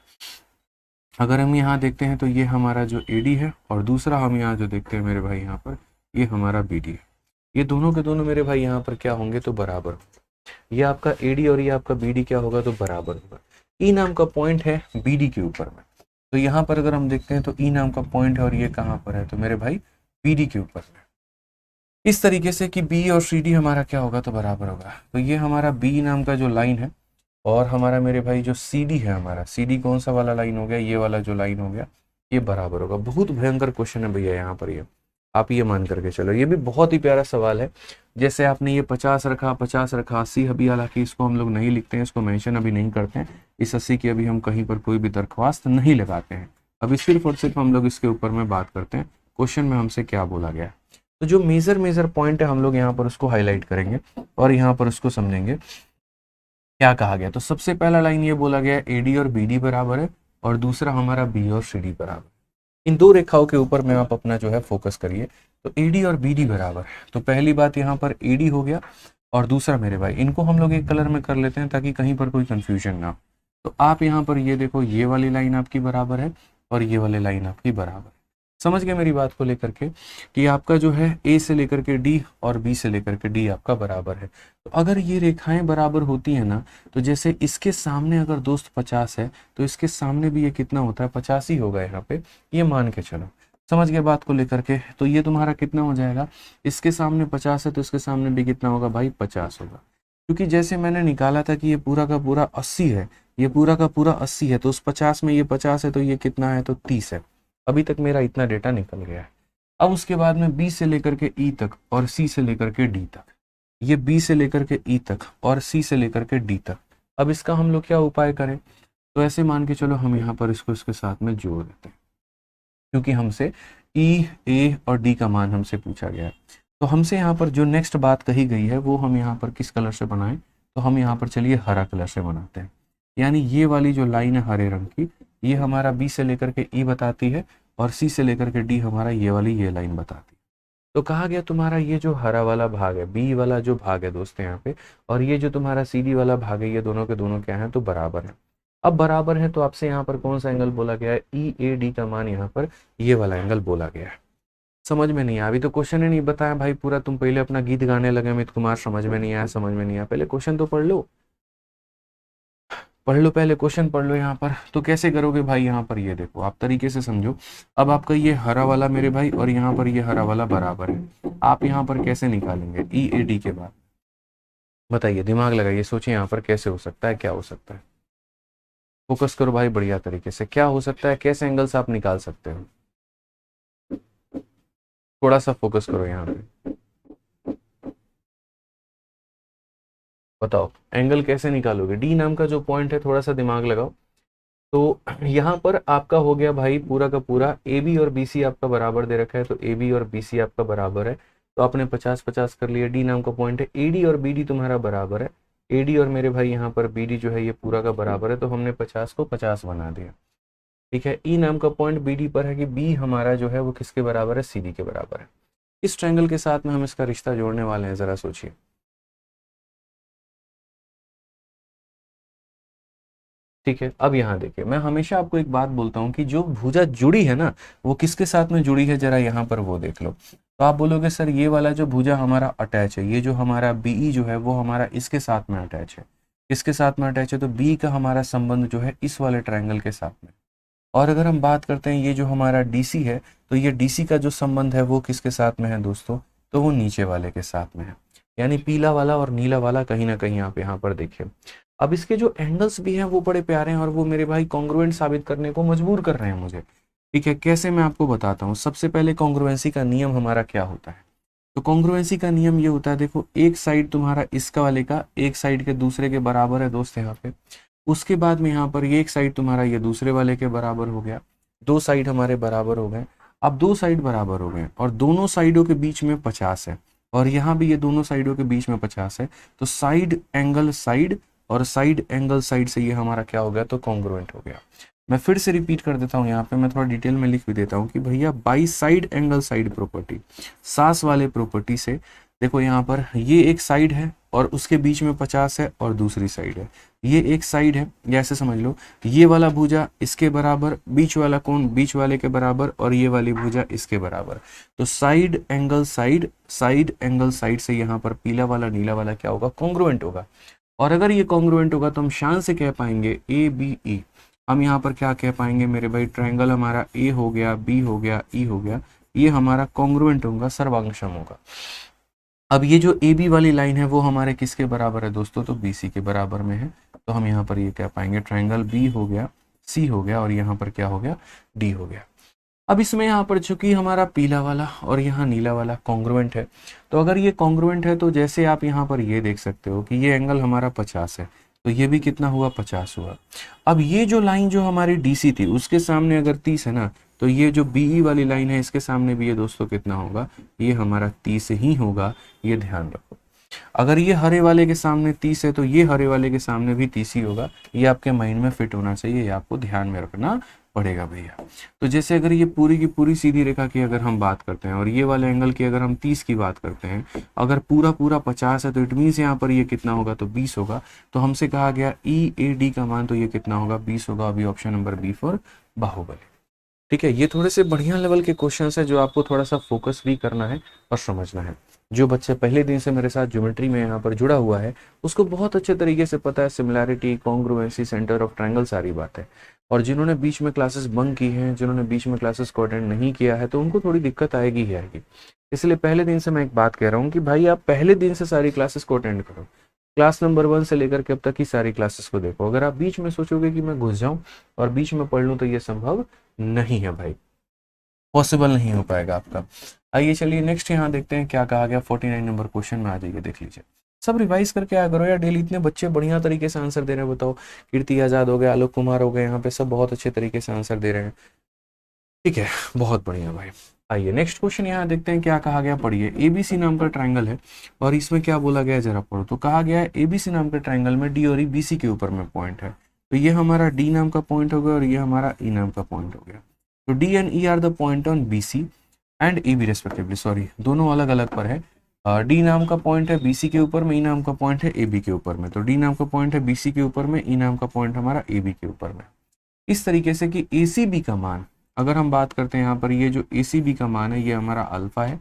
अगर हम यहाँ देखते हैं तो ये हमारा जो AD है और दूसरा हम यहाँ जो देखते हैं मेरे भाई यहाँ पर ये हमारा BD है, ये दोनों के दोनों मेरे भाई यहाँ पर क्या होंगे, तो बराबर। ये आपका AD और ये आपका BD क्या होगा, तो बराबर होगा। E नाम का पॉइंट है BD के ऊपर में, तो यहाँ पर अगर हम देखते हैं तो E नाम का पॉइंट है और ये कहाँ पर है, तो मेरे भाई BD के ऊपर में। इस तरीके से कि B और CD हमारा क्या होगा, तो बराबर होगा। तो ये हमारा B नाम का जो लाइन है और हमारा मेरे भाई जो CD है, हमारा CD कौन सा वाला लाइन हो गया, ये वाला जो लाइन हो गया, ये बराबर होगा। बहुत भयंकर क्वेश्चन है भैया यहाँ पर, ये आप ये मान करके चलो। ये भी बहुत ही प्यारा सवाल है। जैसे आपने ये 50 रखा, 50 रखा, 80, अभी हालांकि इसको हम लोग नहीं लिखते हैं, इसको मेंशन अभी नहीं करते हैं। इस 80 की अभी हम कहीं पर कोई भी दरख्वास्त नहीं लगाते हैं। अभी सिर्फ और सिर्फ हम लोग इसके ऊपर में बात करते हैं क्वेश्चन में हमसे क्या बोला गया है। तो जो मेजर पॉइंट है हम लोग यहाँ पर उसको हाईलाइट करेंगे और यहाँ पर उसको समझेंगे क्या कहा गया। तो सबसे पहला लाइन ये बोला गया AD और BD बराबर है और दूसरा हमारा B और CD बराबर। इन दो रेखाओं के ऊपर में आप अपना जो है फोकस करिए। तो AD और BD बराबर है, तो पहली बात यहाँ पर AD हो गया और दूसरा मेरे भाई इनको हम लोग एक कलर में कर लेते हैं ताकि कहीं पर कोई कंफ्यूजन ना हो। तो आप यहाँ पर ये देखो, ये वाली लाइन आपकी बराबर है और ये वाली लाइन आपकी बराबर है। समझ गए मेरी बात को लेकर के कि आपका जो है A से लेकर के D और B से लेकर के D आपका बराबर है। तो अगर ये रेखाएं बराबर होती है ना, तो जैसे इसके सामने अगर दोस्त 50 है तो इसके सामने भी ये कितना होता है, 50 ही होगा यहाँ पे, ये मान के चलो। समझ गए बात को लेकर के। तो ये तुम्हारा कितना हो जाएगा, इसके सामने 50 है तो इसके सामने भी कितना होगा भाई, 50 होगा। क्योंकि जैसे मैंने निकाला था कि ये पूरा का पूरा 80 है, ये पूरा का पूरा 80 है, तो उस 50 में ये 50 है तो ये कितना है, तो 30 है। अभी तक मेरा इतना डेटा निकल गया है। अब उसके बाद में B से लेकर के E तक और C से लेकर के D तक, ये B से लेकर के E तक और C से लेकर के D तक। अब इसका हम लोग क्या उपाय करें, तो ऐसे मान के चलो हम यहाँ पर इसको इसके साथ में जोड़ देते हैं, क्योंकि हमसे E, A और D का मान हमसे पूछा गया है। तो हमसे यहाँ पर जो नेक्स्ट बात कही गई है वो हम यहाँ पर किस कलर से बनाएं, तो हम यहाँ पर चलिए हरा कलर से बनाते हैं। यानी ये वाली जो लाइन है हरे रंग की, ये हमारा B से लेकर के E बताती है और C से लेकर के D हमारा ये वाली ये लाइन बताती है। तो कहा गया तुम्हारा ये जो हरा वाला भाग है, B वाला जो भाग है दोस्तों यहाँ पे, और ये जो तुम्हारा CD वाला भाग है, ये दोनों के दोनों क्या है, तो बराबर है। अब बराबर है तो आपसे यहाँ पर कौन सा एंगल बोला गया है, EAD का मान यहाँ पर ये वाला एंगल बोला गया है। समझ में नहीं आया, अभी तो क्वेश्चन ही नहीं बताया भाई पूरा, तुम पहले अपना गीत गाने लगे अमित कुमार, समझ में नहीं आया, समझ में नहीं आया। पहले क्वेश्चन तो पढ़ लो, पहले क्वेश्चन पढ़ लो यहाँ पर। तो कैसे करोगे भाई, यहाँ पर ये देखो आप तरीके से समझो। अब आपका ये हरा वाला मेरे भाई और यहाँ पर ये हरा वाला बराबर है, आप यहाँ पर कैसे निकालेंगे EAD के बाद, बताइए, दिमाग लगाइए, सोचिए यहाँ पर कैसे हो सकता है, क्या हो सकता है। फोकस करो भाई बढ़िया तरीके से, क्या हो सकता है, कैसे एंगल से आप निकाल सकते हो, थोड़ा सा फोकस करो यहाँ पे, बताओ एंगल कैसे निकालोगे। डी नाम का जो पॉइंट है, थोड़ा सा दिमाग लगाओ। तो यहाँ पर आपका हो गया भाई पूरा का पूरा AB और BC आपका बराबर दे रखा है, तो AB और BC आपका बराबर है, तो आपने 50-50 कर लिया। डी नाम का पॉइंट है, AD और BD तुम्हारा बराबर है, AD और मेरे भाई यहाँ पर BD जो है ये पूरा का बराबर है, तो हमने 50 को 50 बना दिया। ठीक है, E नाम का पॉइंट BD पर है कि B हमारा जो है वो किसके बराबर है, CD के बराबर है। इस ट्रायंगल के साथ में हम इसका रिश्ता जोड़ने वाले हैं, जरा सोचिए। ठीक है, अब यहाँ देखिए, मैं हमेशा आपको एक बात बोलता हूँ कि जो भुजा जुड़ी है ना, वो किसके साथ में जुड़ी है, जरा यहाँ पर वो देख लो। तो आप बोलोगे सर ये वाला जो भुजा हमारा अटैच है, ये जो हमारा BE जो है वो हमारा इसके साथ में अटैच है, इसके साथ में अटैच है, तो B का हमारा संबंध जो है इस वाले ट्रायंगल के साथ में। और अगर हम बात करते हैं ये जो हमारा DC है, तो ये DC का जो संबंध है वो किसके साथ में है दोस्तों, तो वो नीचे वाले के साथ में है, यानी पीला वाला और नीला वाला कहीं ना कहीं आप यहाँ पर देखिए। अब इसके जो एंगल्स भी हैं वो बड़े प्यारे हैं और वो मेरे भाई कॉन्ग्रुएंट साबित करने को मजबूर कर रहे हैं मुझे। ठीक है, कैसे, मैं आपको बताता हूँ। सबसे पहले कॉन्ग्रुएंसी का नियम हमारा क्या होता है, तो कॉन्ग्रुएंसी का नियम ये होता है, देखो एक साइड तुम्हारा इसका वाले का एक साइड के दूसरे के बराबर है दोस्त यहाँ पे। उसके बाद में यहाँ पर ये एक साइड तुम्हारा ये दूसरे वाले के बराबर हो गया, दो साइड हमारे बराबर हो गए। अब दो साइड बराबर हो गए और दोनों साइडों के बीच में 50 है, और यहाँ भी ये दोनों साइडों के बीच में 50 है, तो साइड एंगल साइड और साइड एंगल साइड से ये हमारा क्या हो गया, तो कॉन्ग्रुएंट हो गया। मैं फिर से रिपीट कर देता हूँ, यहाँ पे मैं थोड़ा डिटेल में लिख भी देता हूँ कि भैया by side angle side property, सास वाले प्रॉपर्टी से देखो यहाँ पर ये एक साइड है और उसके बीच में 50 है और दूसरी साइड है, ये एक साइड है, या ऐसे समझ लो ये वाला भुजा इसके बराबर, बीच वाला कोण बीच वाले के बराबर और ये वाली भुजा इसके बराबर। तो side angle side, side angle side से यहाँ पर पीला वाला नीला वाला क्या होगा, कॉन्ग्रुएंट होगा। और अगर ये कॉन्ग्रुएंट होगा तो हम शान से कह पाएंगे ए बी ई। हम यहाँ पर क्या कह पाएंगे मेरे भाई, ट्रायंगल हमारा ए हो गया, बी हो गया, ई हो गया, ये हमारा कॉन्ग्रुएंट होगा, सर्वांगसम होगा। अब ये जो ए बी वाली लाइन है वो हमारे किसके बराबर है दोस्तों, तो बी सी के बराबर में है। तो हम यहाँ पर ये कह पाएंगे ट्रायंगल बी हो गया, सी हो गया और यहाँ पर क्या हो गया, डी हो गया। अब इसमें यहाँ पर चूंकि हमारा पीला वाला और यहाँ नीला वाला कॉन्ग्रुएंट है, तो अगर ये कॉन्ग्रुएंट है तो जैसे आप यहाँ पर ये देख सकते हो कि ये एंगल हमारा 50 है, तो ये भी कितना हुआ, 50 हुआ। अब ये जो लाइन जो हमारी डीसी थी उसके सामने अगर 30 है ना, तो ये जो बीई वाली लाइन है इसके सामने भी ये दोस्तों कितना होगा, ये हमारा 30 ही होगा, ये ध्यान रखो। अगर ये हरे वाले के सामने 30 है तो ये हरे वाले के सामने भी 30 ही होगा, ये आपके माइंड में फिट होना चाहिए, ये आपको ध्यान में रखना पड़ेगा भैया। तो जैसे अगर ये पूरी की पूरी सीधी रेखा की अगर हम बात करते हैं और ये वाले एंगल की अगर हम 30 की बात करते हैं, अगर पूरा पूरा 50 है तो इट मीन्स यहाँ पर ये कितना होगा, तो 20 होगा। तो हमसे कहा गया ई ए डी का मान तो ये कितना होगा, 20 होगा। अभी option number B for Baahubali. ठीक है, ये थोड़े से बढ़िया लेवल के क्वेश्चंस है जो आपको थोड़ा सा फोकस भी करना है और समझना है। जो बच्चे पहले दिन से मेरे साथ ज्योमेट्री में यहाँ पर जुड़ा हुआ है उसको बहुत अच्छे तरीके से पता है similarity, congruency, centre of triangle, सारी बात है। और जिन्होंने बीच में क्लासेस बंक की हैं, जिन्होंने बीच में क्लासेस को अटेंड नहीं किया है, तो उनको थोड़ी दिक्कत आएगी ही आएगी। इसलिए पहले दिन से मैं एक बात कह रहा हूँ कि भाई आप पहले दिन से सारी क्लासेस को अटेंड करो, क्लास नंबर 1 से लेकर के अब तक की सारी क्लासेस को देखो। अगर आप बीच में सोचोगे कि मैं घुस जाऊं और बीच में पढ़ लूं तो ये संभव नहीं है भाई, पॉसिबल नहीं हो पाएगा आपका। आइए चलिए नेक्स्ट यहाँ देखते हैं क्या कहा गया 49 नंबर क्वेश्चन में। आ जाइए देख लीजिए, सब रिवाइज करके आया करो यार डेली, इतने बच्चे बढ़िया तरीके से आंसर दे रहे हैं। बताओ, कीर्ति आजाद हो गए, आलोक कुमार हो गए, यहाँ पे सब बहुत अच्छे तरीके से आंसर दे रहे हैं। ठीक है, बहुत बढ़िया भाई। आइए नेक्स्ट क्वेश्चन यहाँ देखते हैं क्या कहा गया, पढ़िए। एबीसी नाम का ट्रायंगल है और इसमें क्या बोला गया है जरा पढ़ो। तो कहा गया है एबीसी नाम का ट्रायंगल में डी और ई बीसी के ऊपर में पॉइंट है, तो ये हमारा डी नाम का पॉइंट हो गया और ये हमारा ई नाम का पॉइंट हो गया। तो D and E are the point on BC and A B respectively, sorry दोनों अलग अलग पर है। डी नाम का पॉइंट है बीसी के ऊपर में, ई नाम का पॉइंट है ए बी के ऊपर में। तो डी नाम का पॉइंट है बीसी के ऊपर में, ई नाम का पॉइंट हमारा ए बी के ऊपर में। इस तरीके से कि ए सी बी का मान अगर हम बात करते हैं यहाँ पर, ये जो ए सी बी का मान है ये हमारा अल्फा है,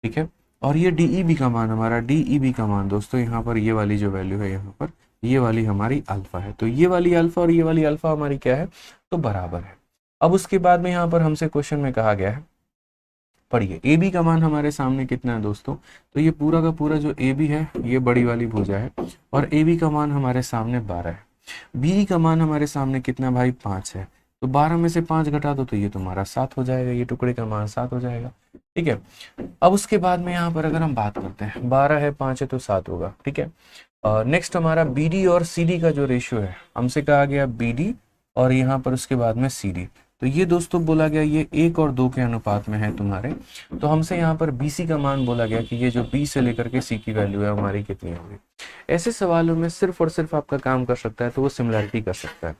ठीक है। और ये डी ई बी का मान, हमारा डी ई बी का मान दोस्तों यहाँ पर ये वाली जो वैल्यू है यहाँ पर ये वाली हमारी अल्फा है। तो ये वाली अल्फा और ये वाली अल्फा हमारी क्या है, तो बराबर है। अब उसके बाद में यहाँ पर हमसे क्वेश्चन में कहा गया है, पढ़िए, ए बी का मान हमारे सामने कितना है दोस्तों, तो ये पूरा का पूरा जो ए बी है ये बड़ी वाली भुजा है और ए बी का मान हमारे सामने 12 है। बी का मान हमारे सामने कितना भाई, 5 है। तो 12 में से 5 घटा दो तो ये तुम्हारा 7 हो जाएगा, ये टुकड़े का मान 7 हो जाएगा, ठीक है। अब उसके बाद में यहाँ पर अगर हम बात करते हैं, 12 है 5 है तो 7 होगा, ठीक है। नेक्स्ट हमारा बी डी और सी डी का जो रेशियो है, हमसे कहा गया बी डी और यहाँ पर उसके बाद में सी डी। तो ये दोस्तों बोला गया ये 1 और 2 के अनुपात में है तुम्हारे। तो हमसे यहाँ पर BC का मान बोला गया कि ये जो B से लेकर के C की वैल्यू है हमारी कितनी होगी। ऐसे सवालों में सिर्फ और सिर्फ आपका काम कर सकता है तो वो सिमिलैरिटी कर सकता है।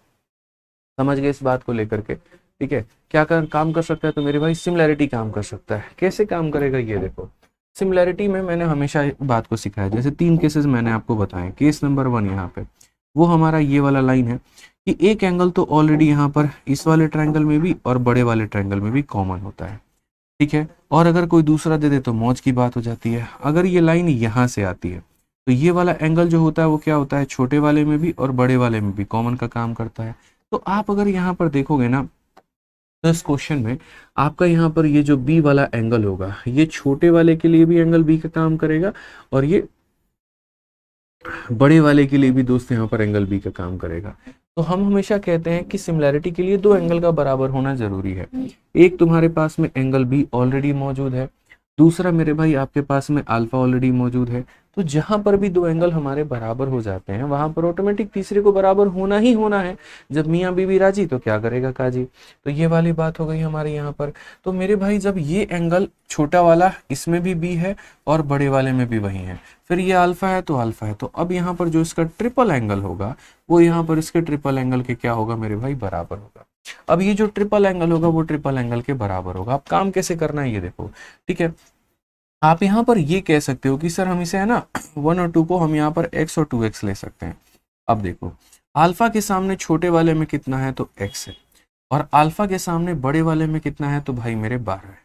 समझ गए इस बात को लेकर के, ठीक है। क्या काम कर सकता है, तो मेरे भाई सिमिलैरिटी काम कर सकता है। कैसे काम करेगा ये देखो, सिमिलैरिटी में मैंने हमेशा बात को सिखाया, जैसे 3 केसेस मैंने आपको बताए। केस नंबर 1 यहाँ पे वो हमारा ये वाला लाइन है कि एक एंगल तो ऑलरेडी यहाँ पर इस वाले ट्रायंगल में भी और बड़े वाले ट्रायंगल में भी कॉमन होता है, ठीक है। और अगर कोई दूसरा दे दे तो मौज की बात हो जाती है। अगर ये लाइन यहाँ से आती है तो ये वाला एंगल जो होता है वो क्या होता है, छोटे वाले में भी और बड़े वाले में भी कॉमन का काम करता है। तो आप अगर यहाँ पर देखोगे ना तो इस क्वेश्चन में आपका यहाँ पर ये जो बी वाला एंगल होगा ये छोटे वाले के लिए भी एंगल बी का काम करेगा और ये बड़े वाले के लिए भी दोस्त यहाँ पर एंगल बी का काम करेगा। तो हम हमेशा कहते हैं कि सिमिलैरिटी के लिए 2 एंगल का बराबर होना जरूरी है। एक तुम्हारे पास में एंगल बी ऑलरेडी मौजूद है, दूसरा मेरे भाई आपके पास में अल्फा ऑलरेडी मौजूद है। तो जहां पर भी 2 एंगल हमारे बराबर हो जाते हैं वहां पर ऑटोमेटिक तीसरे को बराबर होना ही होना है। जब मियाँ बीवी राजी तो क्या करेगा काजी। तो ये वाली बात हो गई हमारे यहाँ पर। तो मेरे भाई जब ये एंगल छोटा वाला इसमें भी बी है और बड़े वाले में भी वही है, फिर ये अल्फा है तो अल्फा है, तो अब यहाँ पर जो इसका ट्रिपल एंगल होगा वो यहाँ पर इसके ट्रिपल एंगल के क्या होगा मेरे भाई, बराबर होगा। अब ये जो ट्रिपल एंगल होगा वो ट्रिपल एंगल के बराबर होगा। अब काम कैसे करना है ये देखो, ठीक है। आप यहाँ पर ये कह सकते हो कि सर हम इसे है ना 1 और 2 को हम यहाँ पर x और 2x ले सकते हैं। अब देखो अल्फा के सामने छोटे वाले में कितना है तो x है, और अल्फा के सामने बड़े वाले में कितना है तो भाई मेरे 12 है।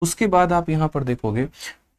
उसके बाद आप यहाँ पर देखोगे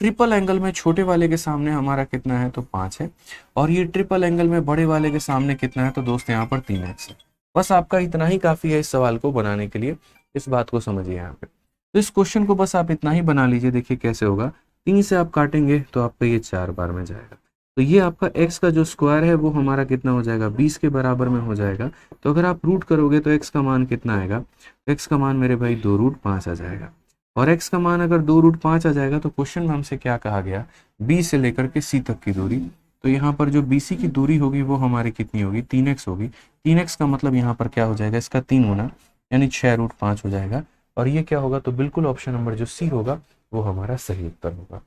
ट्रिपल एंगल में छोटे वाले के सामने हमारा कितना है तो 5 है, और ये ट्रिपल एंगल में बड़े वाले के सामने कितना है तो दोस्त यहाँ पर 3x है। बस आपका इतना ही काफी है इस सवाल को बनाने के लिए, इस बात को समझिए यहाँ पे। तो इस क्वेश्चन को बस आप इतना ही बना लीजिए। देखिए कैसे होगा, 3 से आप काटेंगे तो आपका ये 4 बार में जाएगा, तो ये आपका x का जो स्क्वायर है वो हमारा कितना हो जाएगा 20 के बराबर में हो जाएगा। तो अगर आप रूट करोगे तो x का मान कितना आएगा, x का मान मेरे भाई 2√5 आ जाएगा। और x का मान अगर 2√5 आ जाएगा तो क्वेश्चन में हमसे क्या कहा गया, b से लेकर के c तक की दूरी। तो यहाँ पर जो bc की दूरी होगी वो हमारी कितनी होगी 3x होगी। 3x का मतलब यहाँ पर क्या हो जाएगा, इसका 3 होना यानी 6√5 हो जाएगा। और ये क्या होगा, तो बिल्कुल ऑप्शन नंबर जो सी होगा वो हमारा सही उत्तर होगा।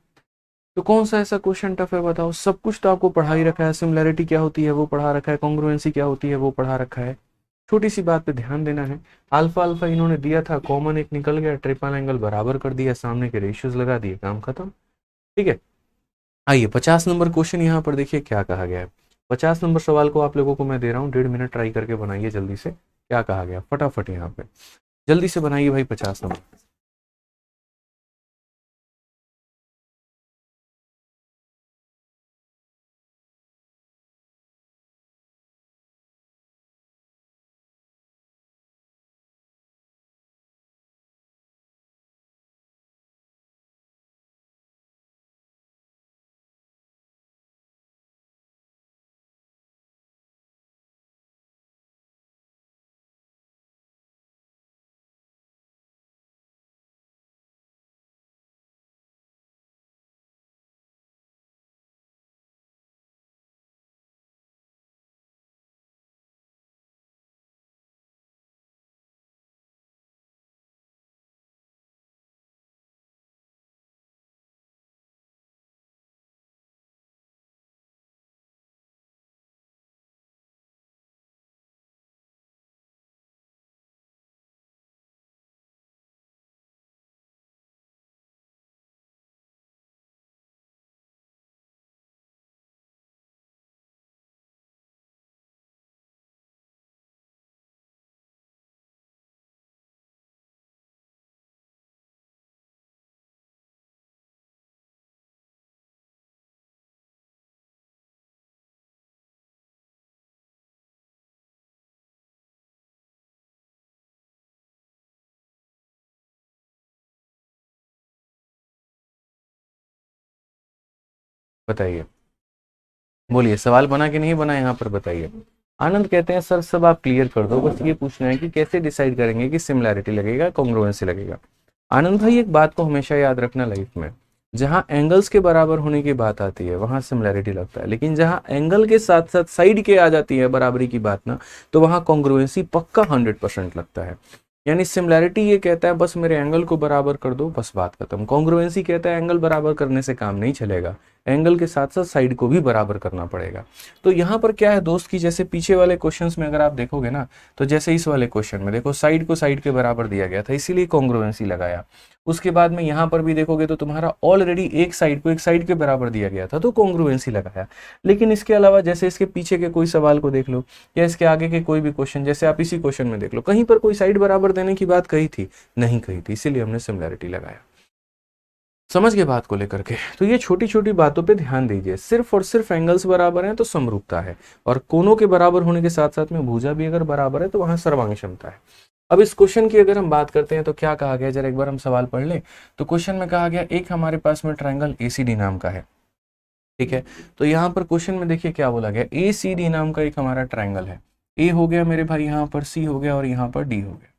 तो कौन सा ऐसा क्वेश्चन टफ है बताओ, सब कुछ तो आपको पढ़ा ही रखा है। सिमिलैरिटी क्या होती है वो पढ़ा रखा है, कॉन्ग्रुएंसी क्या होती है वो पढ़ा रखा है। छोटी सी बात पे ध्यान देना है, अल्फा अल्फा इन्होंने दिया था, कॉमन एक निकल गया, ट्रिपल एंगल बराबर कर दिया, सामने के रेशियोज लगा दिए, काम खत्म। ठीक है, आइए 50 नंबर क्वेश्चन यहाँ पर देखिए क्या कहा गया है। 50 नंबर सवाल को आप लोगों को मैं दे रहा हूँ, 1.5 मिनट ट्राई करके बनाइए जल्दी से। क्या कहा गया फटाफट यहाँ पे जल्दी से बनाइए भाई 50 नंबर। बताइए, बोलिए सवाल बना कि नहीं बना यहाँ पर बताइए। आनंद कहते हैं सर सब आप क्लियर कर दो, बस ये पूछना है कि कैसे डिसाइड करेंगे कि सिमिलैरिटी लगेगा कॉन्ग्रुएंसी लगेगा। आनंद भाई एक बात को हमेशा याद रखना लाइफ में, जहां एंगल्स के बराबर होने की बात आती है वहां सिमिलैरिटी लगता है, लेकिन जहां एंगल के साथ साथ साइड के आ जाती है बराबरी की बात ना, तो वहां कॉन्ग्रुएंसी पक्का 100% लगता है। यानी सिमिलैरिटी ये कहता है बस मेरे एंगल को बराबर कर दो, बस बात खत्म। कॉन्ग्रुएंसी कहता है एंगल बराबर करने से काम नहीं चलेगा, एंगल के साथ साथ साइड को भी बराबर करना पड़ेगा। तो यहाँ पर क्या है दोस्त की, जैसे पीछे वाले क्वेश्चंस में अगर आप देखोगे ना, तो जैसे इस वाले क्वेश्चन में देखो साइड को साइड के बराबर दिया गया था इसीलिए कॉन्ग्रुएंसी लगाया। उसके बाद में यहाँ पर भी देखोगे तो तुम्हारा ऑलरेडी एक साइड को एक साइड के बराबर दिया गया था तो कॉन्ग्रुएंसी लगाया। लेकिन इसके अलावा जैसे इसके पीछे के कोई सवाल को देख लो या इसके आगे के कोई भी क्वेश्चन, जैसे आप इसी क्वेश्चन में देख लो, कहीं पर कोई साइड बराबर देने की बात कही थी नहीं कही थी, इसीलिए हमने सिमिलैरिटी लगाया। समझ गए बात को लेकर के। तो ये छोटी छोटी बातों पे ध्यान दीजिए, सिर्फ और सिर्फ एंगल्स बराबर हैं तो समरूपता है, और कोनों के बराबर होने के साथ साथ में भुजा भी अगर बराबर है तो वहां सर्वांग क्षमता है। अब इस क्वेश्चन की अगर हम बात करते हैं तो क्या कहा गया, जरा एक बार हम सवाल पढ़ लें। तो क्वेश्चन में कहा गया एक हमारे पास में ट्रायंगल एसीडी नाम का है, ठीक है। तो यहाँ पर क्वेश्चन में देखिए क्या बोला गया, एसीडी नाम का एक हमारा ट्रायंगल है, ए हो गया मेरे भाई, यहाँ पर सी हो गया और यहाँ पर डी हो गया।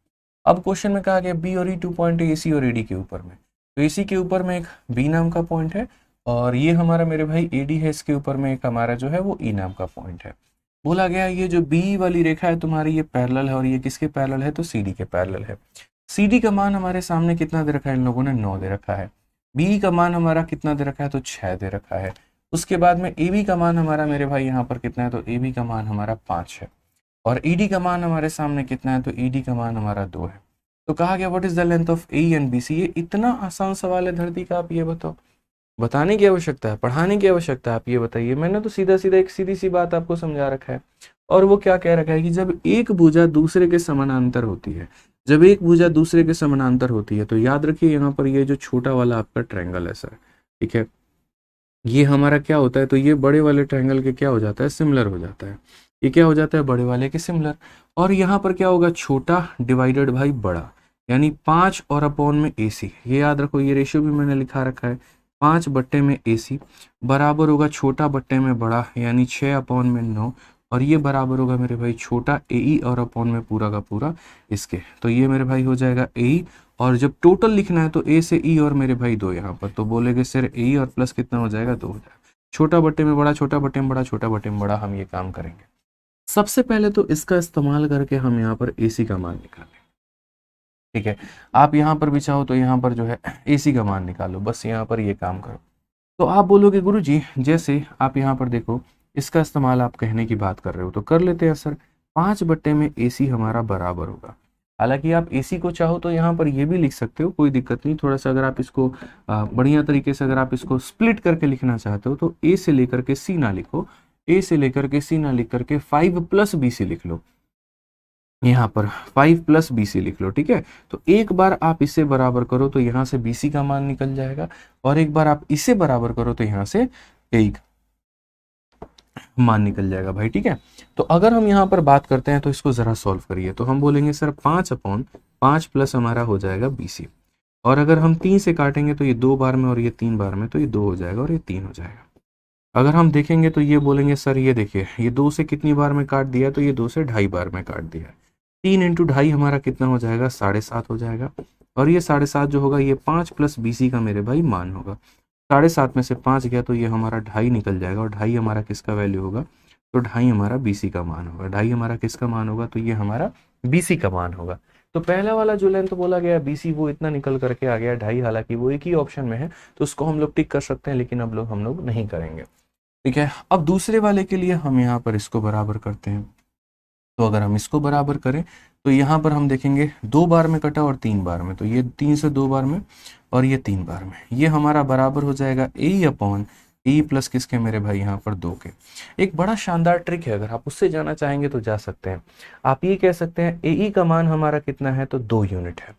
अब क्वेश्चन में कहा गया बी और ई 2 पॉइंट है एसी और एडी के ऊपर में, तो एसी के ऊपर में एक बी नाम का पॉइंट है, और ये हमारा मेरे भाई एडी है, इसके ऊपर में एक हमारा जो है वो ई नाम का पॉइंट है। बोला गया ये जो बी वाली रेखा है तुम्हारी ये पैरेलल है, और ये किसके पैरेलल है तो सीडी के पैरेलल है। सीडी का मान हमारे सामने कितना दे रखा है, इन लोगों ने 9 दे रखा है। बी का मान हमारा कितना दे रखा है तो 6 दे रखा है। उसके बाद में ए बी का मान हमारा मेरे भाई यहाँ पर कितना है तो ए बी का मान हमारा 5 है। और ईडी का मान हमारे सामने कितना है, तो ईडी का मान हमारा 2 है। तो कहा गया what is the length of A and B C. ये इतना आसान सवाल है धरती का, आप ये बताओ, बताने की आवश्यकता है, पढ़ाने की आवश्यकता है, आप ये बताइए। मैंने तो सीधा सीधा एक सीधी सी बात आपको समझा रखा है। और वो क्या कह रखा है कि जब एक भुजा दूसरे के समानांतर होती है, जब एक भुजा दूसरे के समानांतर होती है, तो याद रखिए यहाँ पर ये जो छोटा वाला आपका ट्रायंगल है सर, ठीक है, ये हमारा क्या होता है, तो ये बड़े वाले ट्रायंगल के क्या हो जाता है, सिमिलर हो जाता है। ये क्या हो जाता है, बड़े वाले के सिमिलर। और यहाँ पर क्या होगा, छोटा डिवाइडेड बाई बड़ा, यानी 5 और अपॉन में AC। ये याद रखो, ये रेशियो भी मैंने लिखा रखा है, 5 बट्टे में AC बराबर होगा छोटा बट्टे में बड़ा, यानी 6 अपॉन में 9। और ये बराबर होगा मेरे भाई छोटा AE और अपॉन में पूरा का पूरा इसके। तो ये मेरे भाई हो जाएगा AE, और जब टोटल लिखना है तो A से E और मेरे भाई 2 यहाँ पर, तो बोलेगे सर AE और प्लस कितना हो जाएगा, 2 हो जाएगा। छोटा बट्टे में बड़ा, छोटा बट्टे में बड़ा, छोटा बट्टे में बड़ा, हम ये काम करेंगे। सबसे पहले तो इसका इस्तेमाल करके हम यहाँ पर AC का मान निकालेंगे, ठीक है। आप यहाँ पर भी चाहो तो यहाँ पर जो है AC का मान निकालो, बस यहाँ पर ये काम करो। तो आप बोलोगे गुरुजी, जैसे आप यहाँ पर देखो, इसका इस्तेमाल आप कहने की बात कर रहे हो तो कर लेते हैं सर। 5 बट्टे में AC हमारा बराबर होगा। हालांकि आप AC को चाहो तो यहाँ पर ये भी लिख सकते हो, कोई दिक्कत नहीं। थोड़ा सा अगर आप इसको बढ़िया तरीके से अगर आप इसको स्प्लिट करके लिखना चाहते हो तो A से लेकर के C ना लिखो, A से लेकर के C ना लिख करके 5 प्लस BC लिख लो। यहाँ पर 5 प्लस BC लिख लो, ठीक है। तो एक बार आप इसे बराबर करो तो यहाँ से BC का मान निकल जाएगा, और एक बार आप इसे बराबर करो तो यहाँ से AE मान निकल जाएगा भाई, ठीक है। तो अगर हम यहाँ पर बात करते हैं तो इसको जरा सॉल्व करिए, तो हम बोलेंगे सर 5 अपॉन 5 प्लस हमारा हो जाएगा BC, और अगर हम 3 से काटेंगे तो ये 2 बार में और ये 3 बार में, तो ये 2 हो जाएगा और ये 3 हो जाएगा। अगर हम देखेंगे तो ये बोलेंगे सर ये देखिए, ये 2 से कितनी बार में काट दिया, तो ये 2 से 2.5 बार में काट दिया। 3 इंटू 2.5 हमारा कितना हो जाएगा, 7.5 हो जाएगा। और ये 7.5 जो होगा ये 5 प्लस BC का मेरे भाई मान होगा। 7.5 में से 5 गया तो ये हमारा 2.5 निकल जाएगा, और 2.5 हमारा किसका वैल्यू होगा, तो 2.5 हमारा BC का मान होगा। 2.5 हमारा किसका मान होगा, तो ये हमारा BC का मान होगा। तो पहला वाला जो लेंथ बोला गया BC, वो इतना निकल करके आ गया 2.5। हालांकि वो एक ही ऑप्शन में है तो उसको हम लोग टिक कर सकते हैं, लेकिन अब हम लोग नहीं करेंगे, ठीक है। अब दूसरे वाले के लिए हम यहाँ पर इसको बराबर करते हैं। तो अगर हम इसको बराबर करें तो यहाँ पर हम देखेंगे 2 बार में कटा और 3 बार में, तो ये 3 से 2 बार में और ये 3 बार में, ये हमारा बराबर हो जाएगा AE अपॉन E प्लस किसके मेरे भाई, यहाँ पर 2 के। एक बड़ा शानदार ट्रिक है, अगर आप उससे जाना चाहेंगे तो जा सकते हैं। आप ये कह सकते हैं AE का मान हमारा कितना है, तो 2 यूनिट है।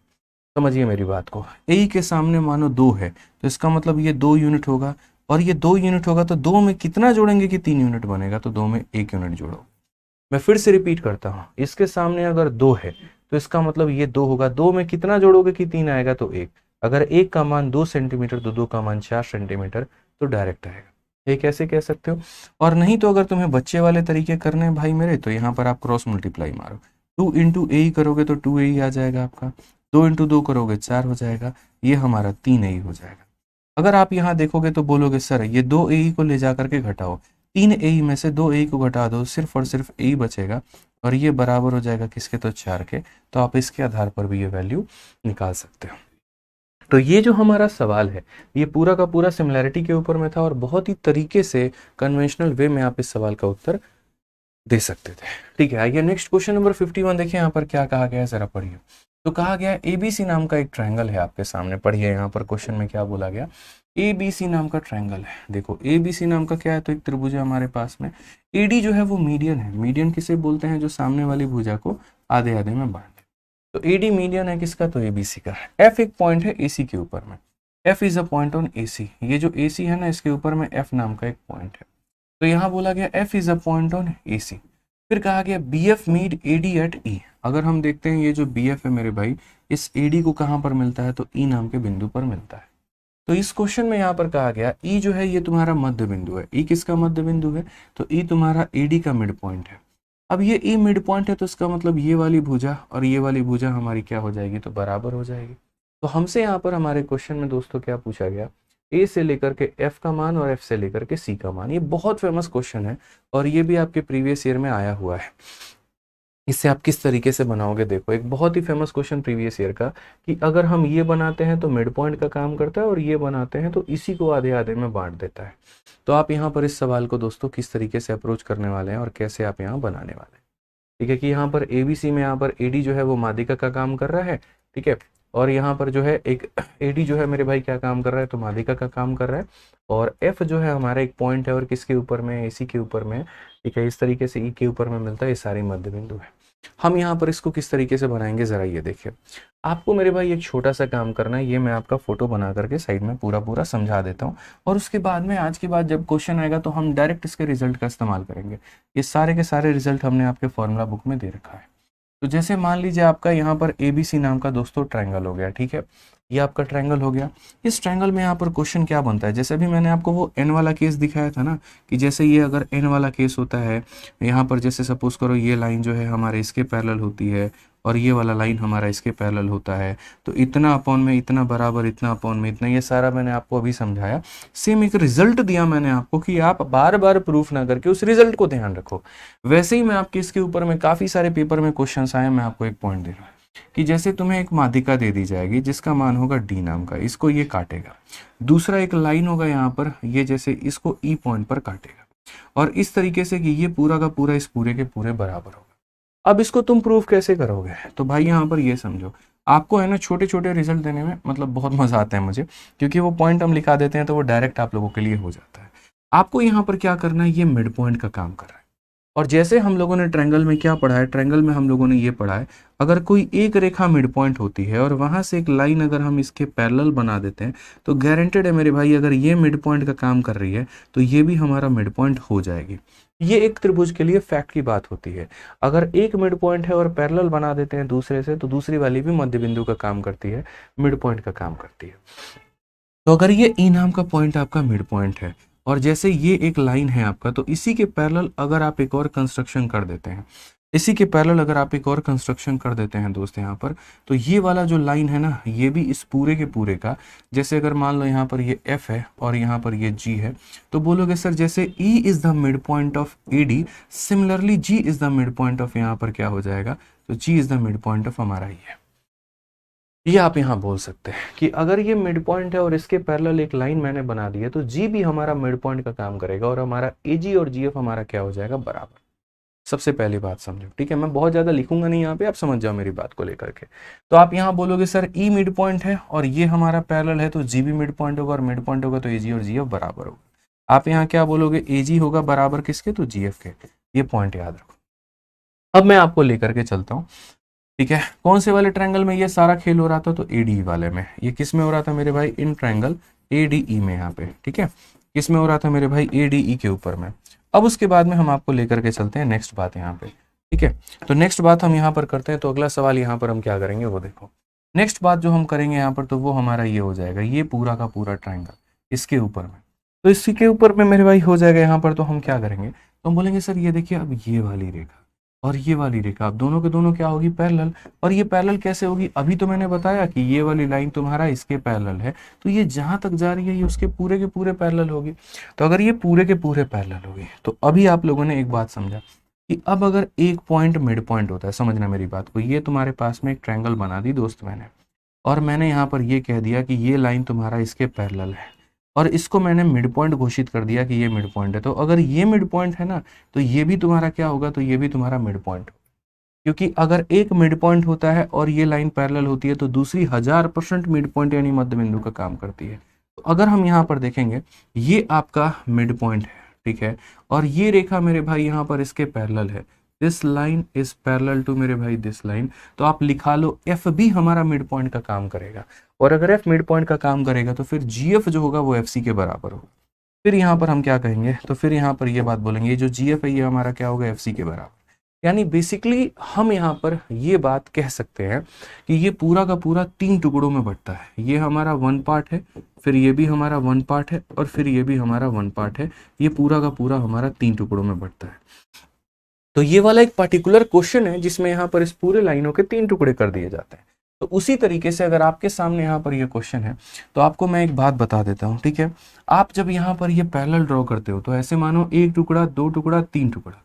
समझिए मेरी बात को, AE के सामने मानो 2 है, तो इसका मतलब ये 2 यूनिट होगा, और ये 2 यूनिट होगा तो 2 में कितना जोड़ेंगे कि 3 यूनिट बनेगा, तो 2 में 1 यूनिट जोड़ो। मैं फिर से रिपीट करता हूँ, इसके सामने अगर 2 है तो इसका मतलब ये 2 होगा। 2 में कितना जोड़ोगे कि 3 आएगा, तो 1। अगर 1 का मान 2 सेंटीमीटर तो 2 का मान 4 सेंटीमीटर, तो डायरेक्ट आएगा। ये कैसे कह सकते हो। और नहीं तो अगर तुम्हें बच्चे वाले तरीके करने हैं भाई मेरे, तो यहाँ पर आप क्रॉस मल्टीप्लाई मारो। 2 इंटू AE करोगे तो 2AE आ जाएगा आपका, 2 इंटू 2 करोगे 4 हो जाएगा, ये हमारा 3AE हो जाएगा। अगर आप यहाँ देखोगे तो बोलोगे सर ये 2AE को ले जा करके घटाओ, 3AE में से 2AE को घटा दो, सिर्फ और सिर्फ AE बचेगा, और ये बराबर हो जाएगा किसके, तो 4 के। तो आप इसके आधार पर भी ये वैल्यू निकाल सकते हो। तो ये जो हमारा सवाल है ये पूरा का पूरा सिमिलैरिटी के ऊपर में था, और बहुत ही तरीके से कन्वेंशनल वे में आप इस सवाल का उत्तर दे सकते थे, ठीक है। आइए नेक्स्ट क्वेश्चन नंबर 51 देखिए, यहाँ पर क्या कहा गया है, जरा पढ़िए। तो कहा गया ABC नाम का एक ट्रायंगल है आपके सामने, पढ़िए यहाँ पर क्वेश्चन में क्या बोला गया। ABC नाम का ट्रायंगल है, देखो ABC नाम का क्या है, तो एक त्रिभुज है हमारे पास में। AD जो है वो मीडियन है। मीडियन किसे बोलते हैं, जो सामने वाली भुजा को आधे आधे में बांट दे। तो AD मीडियन है किसका, तो ABC का। F एक पॉइंट है AC के ऊपर में, F is a point on AC। ये जो AC है ना, इसके ऊपर में F नाम का एक पॉइंट है। तो यहाँ बोला गया F is a point on AC। फिर कहा गया BF meet AD at E। अगर हम देखते हैं ये जो BF है मेरे भाई, इस AD को कहाँ पर मिलता है, तो E नाम के बिंदु पर मिलता है। तो इस क्वेश्चन में यहाँ पर कहा गया E जो है ये तुम्हारा मध्य बिंदु है। E किसका मध्य बिंदु है, तो E तुम्हारा AD का मिड पॉइंट है। अब ये E मिड पॉइंट है तो इसका मतलब ये वाली भुजा और ये वाली भुजा हमारी क्या हो जाएगी, तो बराबर हो जाएगी। तो हमसे यहाँ पर हमारे क्वेश्चन में दोस्तों क्या पूछा गया, A से लेकर के F का मान और F से लेकर के C का मान। ये बहुत फेमस क्वेश्चन है और ये भी आपके प्रीवियस ईयर में आया हुआ है। इससे आप किस तरीके से बनाओगे, देखो एक बहुत ही फेमस क्वेश्चन प्रीवियस ईयर का, कि अगर हम ये बनाते हैं तो मिड पॉइंट का काम करता है, और ये बनाते हैं तो इसी को आधे आधे में बांट देता है। तो आप यहाँ पर इस सवाल को दोस्तों किस तरीके से अप्रोच करने वाले हैं और कैसे आप यहाँ बनाने वाले हैं। ठीक है, कि यहाँ पर ABC में यहाँ पर AD जो है वो माध्यिका का काम कर रहा है, ठीक है, और यहाँ पर जो है एक AD जो है मेरे भाई क्या काम कर रहा है, तो माध्यिका का काम कर रहा है, और F जो है हमारा एक पॉइंट है और किसके ऊपर में, AC के ऊपर में, ठीक है, इस तरीके से E के ऊपर में मिलता है, ये सारे मध्य बिंदु है। हम यहाँ पर इसको किस तरीके से बनाएंगे जरा ये देखिए। आपको मेरे भाई एक छोटा सा काम करना है, ये मैं आपका फोटो बना करके साइड में पूरा पूरा समझा देता हूँ, और उसके बाद में आज के बाद जब क्वेश्चन आएगा तो हम डायरेक्ट इसके रिजल्ट का इस्तेमाल करेंगे। ये सारे के सारे रिजल्ट हमने आपके फॉर्मूला बुक में दे रखा है। तो जैसे मान लीजिए आपका यहाँ पर ABC नाम का दोस्तों ट्रायंगल हो गया, ठीक है, ये आपका ट्रायंगल हो गया। इस ट्रायंगल में यहाँ पर क्वेश्चन क्या बनता है, जैसे अभी मैंने आपको वो n वाला केस दिखाया था ना, कि जैसे ये अगर n वाला केस होता है, यहाँ पर जैसे सपोज करो ये लाइन जो है हमारे इसके पैरेलल होती है और ये वाला लाइन हमारा इसके पैरेलल होता है, तो इतना अपॉन में इतना बराबर इतना अपॉन में इतना, ये सारा मैंने आपको अभी समझाया। सेम एक रिजल्ट दिया मैंने आपको कि आप बार बार प्रूफ ना करके उस रिजल्ट को ध्यान रखो। वैसे ही मैं आपके इसके ऊपर में काफ़ी सारे पेपर में क्वेश्चन आए, मैं आपको एक पॉइंट दे रहा हूँ कि जैसे तुम्हें एक माध्यिका दे दी जाएगी जिसका मान होगा D नाम का, इसको ये काटेगा, दूसरा एक लाइन होगा यहाँ पर, ये जैसे इसको E पॉइंट पर काटेगा, और इस तरीके से कि ये पूरा का पूरा इस पूरे के पूरे बराबर होगा। अब इसको तुम प्रूफ कैसे करोगे, तो भाई यहाँ पर ये समझो, आपको है ना छोटे छोटे रिजल्ट देने में मतलब बहुत मजा आता है मुझे, क्योंकि वो पॉइंट हम लिखा देते हैं तो वो डायरेक्ट आप लोगों के लिए हो जाता है। आपको यहाँ पर क्या करना है, ये मिड पॉइंट का काम कर रहा है। और जैसे हम लोगों ने ट्रायंगल में क्या पढ़ा है, ट्रायंगल में हम लोगों ने ये पढ़ा है, अगर कोई एक रेखा मिड पॉइंट होती है और वहां से एक लाइन अगर हम इसके पैरेलल बना देते हैं तो गारंटेड है मेरे भाई, अगर ये मिड पॉइंट का काम कर रही है तो ये भी हमारा मिड पॉइंट हो जाएगी। ये एक त्रिभुज के लिए फैक्ट की बात होती है। अगर एक मिड पॉइंट है और पैरेलल बना देते हैं दूसरे से, तो दूसरी वाली भी मध्य बिंदु का काम करती है, मिड पॉइंट का काम करती है। तो अगर ये ई नाम का पॉइंट आपका मिड पॉइंट है और जैसे ये एक लाइन है आपका, तो इसी के पैरेलल अगर आप एक और कंस्ट्रक्शन कर देते हैं, इसी के पैरेलल अगर आप एक और कंस्ट्रक्शन कर देते हैं दोस्त यहाँ पर, तो ये वाला जो लाइन है ना, ये भी इस पूरे के पूरे का, जैसे अगर मान लो यहाँ पर ये F है और यहाँ पर ये G है, तो बोलोगे सर जैसे E is the mid point of AD, similarly G is the mid point of, यहाँ पर क्या हो जाएगा, तो G is the mid point of हमारा ही है। ये आप यहाँ बोल सकते हैं कि अगर ये मिड पॉइंट है और इसके पैरेलल एक लाइन मैंने बना दी है, तो जी भी हमारा मिड पॉइंट का काम करेगा और हमारा AG और GF हमारा क्या हो जाएगा, बराबर। सबसे पहली बात समझो, ठीक है, मैं बहुत ज्यादा लिखूंगा नहीं यहाँ पे, आप समझ जाओ मेरी बात को लेकर के। तो आप यहाँ बोलोगे सर E मिड पॉइंट है और ये हमारा पैरेलल है, तो G भी मिड पॉइंट होगा, और मिड पॉइंट होगा तो AG और GF बराबर होगा। आप यहाँ क्या बोलोगे, AG होगा बराबर किसके, तो GF के। ये पॉइंट याद रखो। अब मैं आपको लेकर के चलता हूँ, ठीक है, कौन से वाले ट्रायंगल में ये सारा खेल हो रहा था, तो ADE वाले में। ये किस में हो रहा था मेरे भाई, इन ट्रायंगल ADE में, यहाँ पे, ठीक है, किस में हो रहा था मेरे भाई, ADE के ऊपर में। अब उसके बाद में हम आपको लेकर के चलते हैं नेक्स्ट बात यहाँ पे, ठीक है। तो नेक्स्ट बात हम यहाँ पर करते हैं, तो अगला सवाल यहाँ पर हम क्या करेंगे वो देखो। नेक्स्ट बात जो हम करेंगे यहाँ पर, तो वो हमारा ये हो जाएगा, ये पूरा का पूरा ट्रायंगल इसके ऊपर में, तो इसी के ऊपर में मेरे भाई हो जाएगा यहाँ पर। तो हम क्या करेंगे, तो हम बोलेंगे सर ये देखिए, अब ये वाली रेखा और ये वाली रेखा, अब दोनों के दोनों क्या होगी, पैरेलल। और ये पैरेलल कैसे होगी, अभी तो मैंने बताया कि ये वाली लाइन तुम्हारा इसके पैरेलल है, तो ये जहां तक जा रही है ये उसके पूरे के पूरे पैरेलल होगी। तो अगर ये पूरे के पूरे पैरेलल होगी, तो अभी आप लोगों ने एक बात समझा कि अब अगर एक पॉइंट मिड पॉइंट होता है, समझना मेरी बात को, ये तुम्हारे पास में एक ट्रायंगल बना दी दोस्त मैंने, और मैंने यहाँ पर ये कह दिया कि ये लाइन तुम्हारा इसके पैरेलल है, और इसको मैंने मिड पॉइंट घोषित कर दिया कि ये मिड पॉइंट है। तो अगर ये मिड पॉइंट है ना, तो ये भी तुम्हारा क्या होगा, तो ये भी तुम्हारा मिड पॉइंट, क्योंकि अगर एक मिड पॉइंट होता है और ये लाइन पैरेलल होती है, तो दूसरी 1000% मिड पॉइंट यानी मध्य बिंदु का काम करती है। तो अगर हम यहाँ पर देखेंगे, ये आपका मिड पॉइंट है, ठीक है, और ये रेखा मेरे भाई यहाँ पर इसके पैरेलल है, this line is parallel to मेरे भाई दिस लाइन, तो आप लिखा लो एफ भी हमारा मिड पॉइंट का काम करेगा, और अगर एफ मिड पॉइंट का काम करेगा तो फिर GF जो होगा वो FC के बराबर होगा। फिर यहाँ पर हम क्या कहेंगे, तो फिर यहाँ पर ये बात बोलेंगे, ये जो GF है ये हमारा क्या होगा, FC के बराबर। यानी बेसिकली हम यहाँ पर ये बात कह सकते हैं कि ये पूरा का पूरा 3 टुकड़ों में बंटता है। ये हमारा 1 पार्ट है, फिर ये भी हमारा 1 पार्ट है, और फिर ये भी हमारा 1 पार्ट है। ये पूरा का पूरा हमारा 3 टुकड़ों में बंटता है। तो ये वाला एक पर्टिकुलर क्वेश्चन है जिसमें यहाँ पर इस पूरे लाइनों के 3 टुकड़े कर दिए जाते हैं। तो उसी तरीके से अगर आपके सामने यहाँ पर ये क्वेश्चन है, तो आपको मैं एक बात बता देता हूँ, ठीक है। आप जब यहाँ पर ये पैरेलल ड्रॉ करते हो, तो ऐसे मानो 1 टुकड़ा, 2 टुकड़ा, 3 टुकड़ा,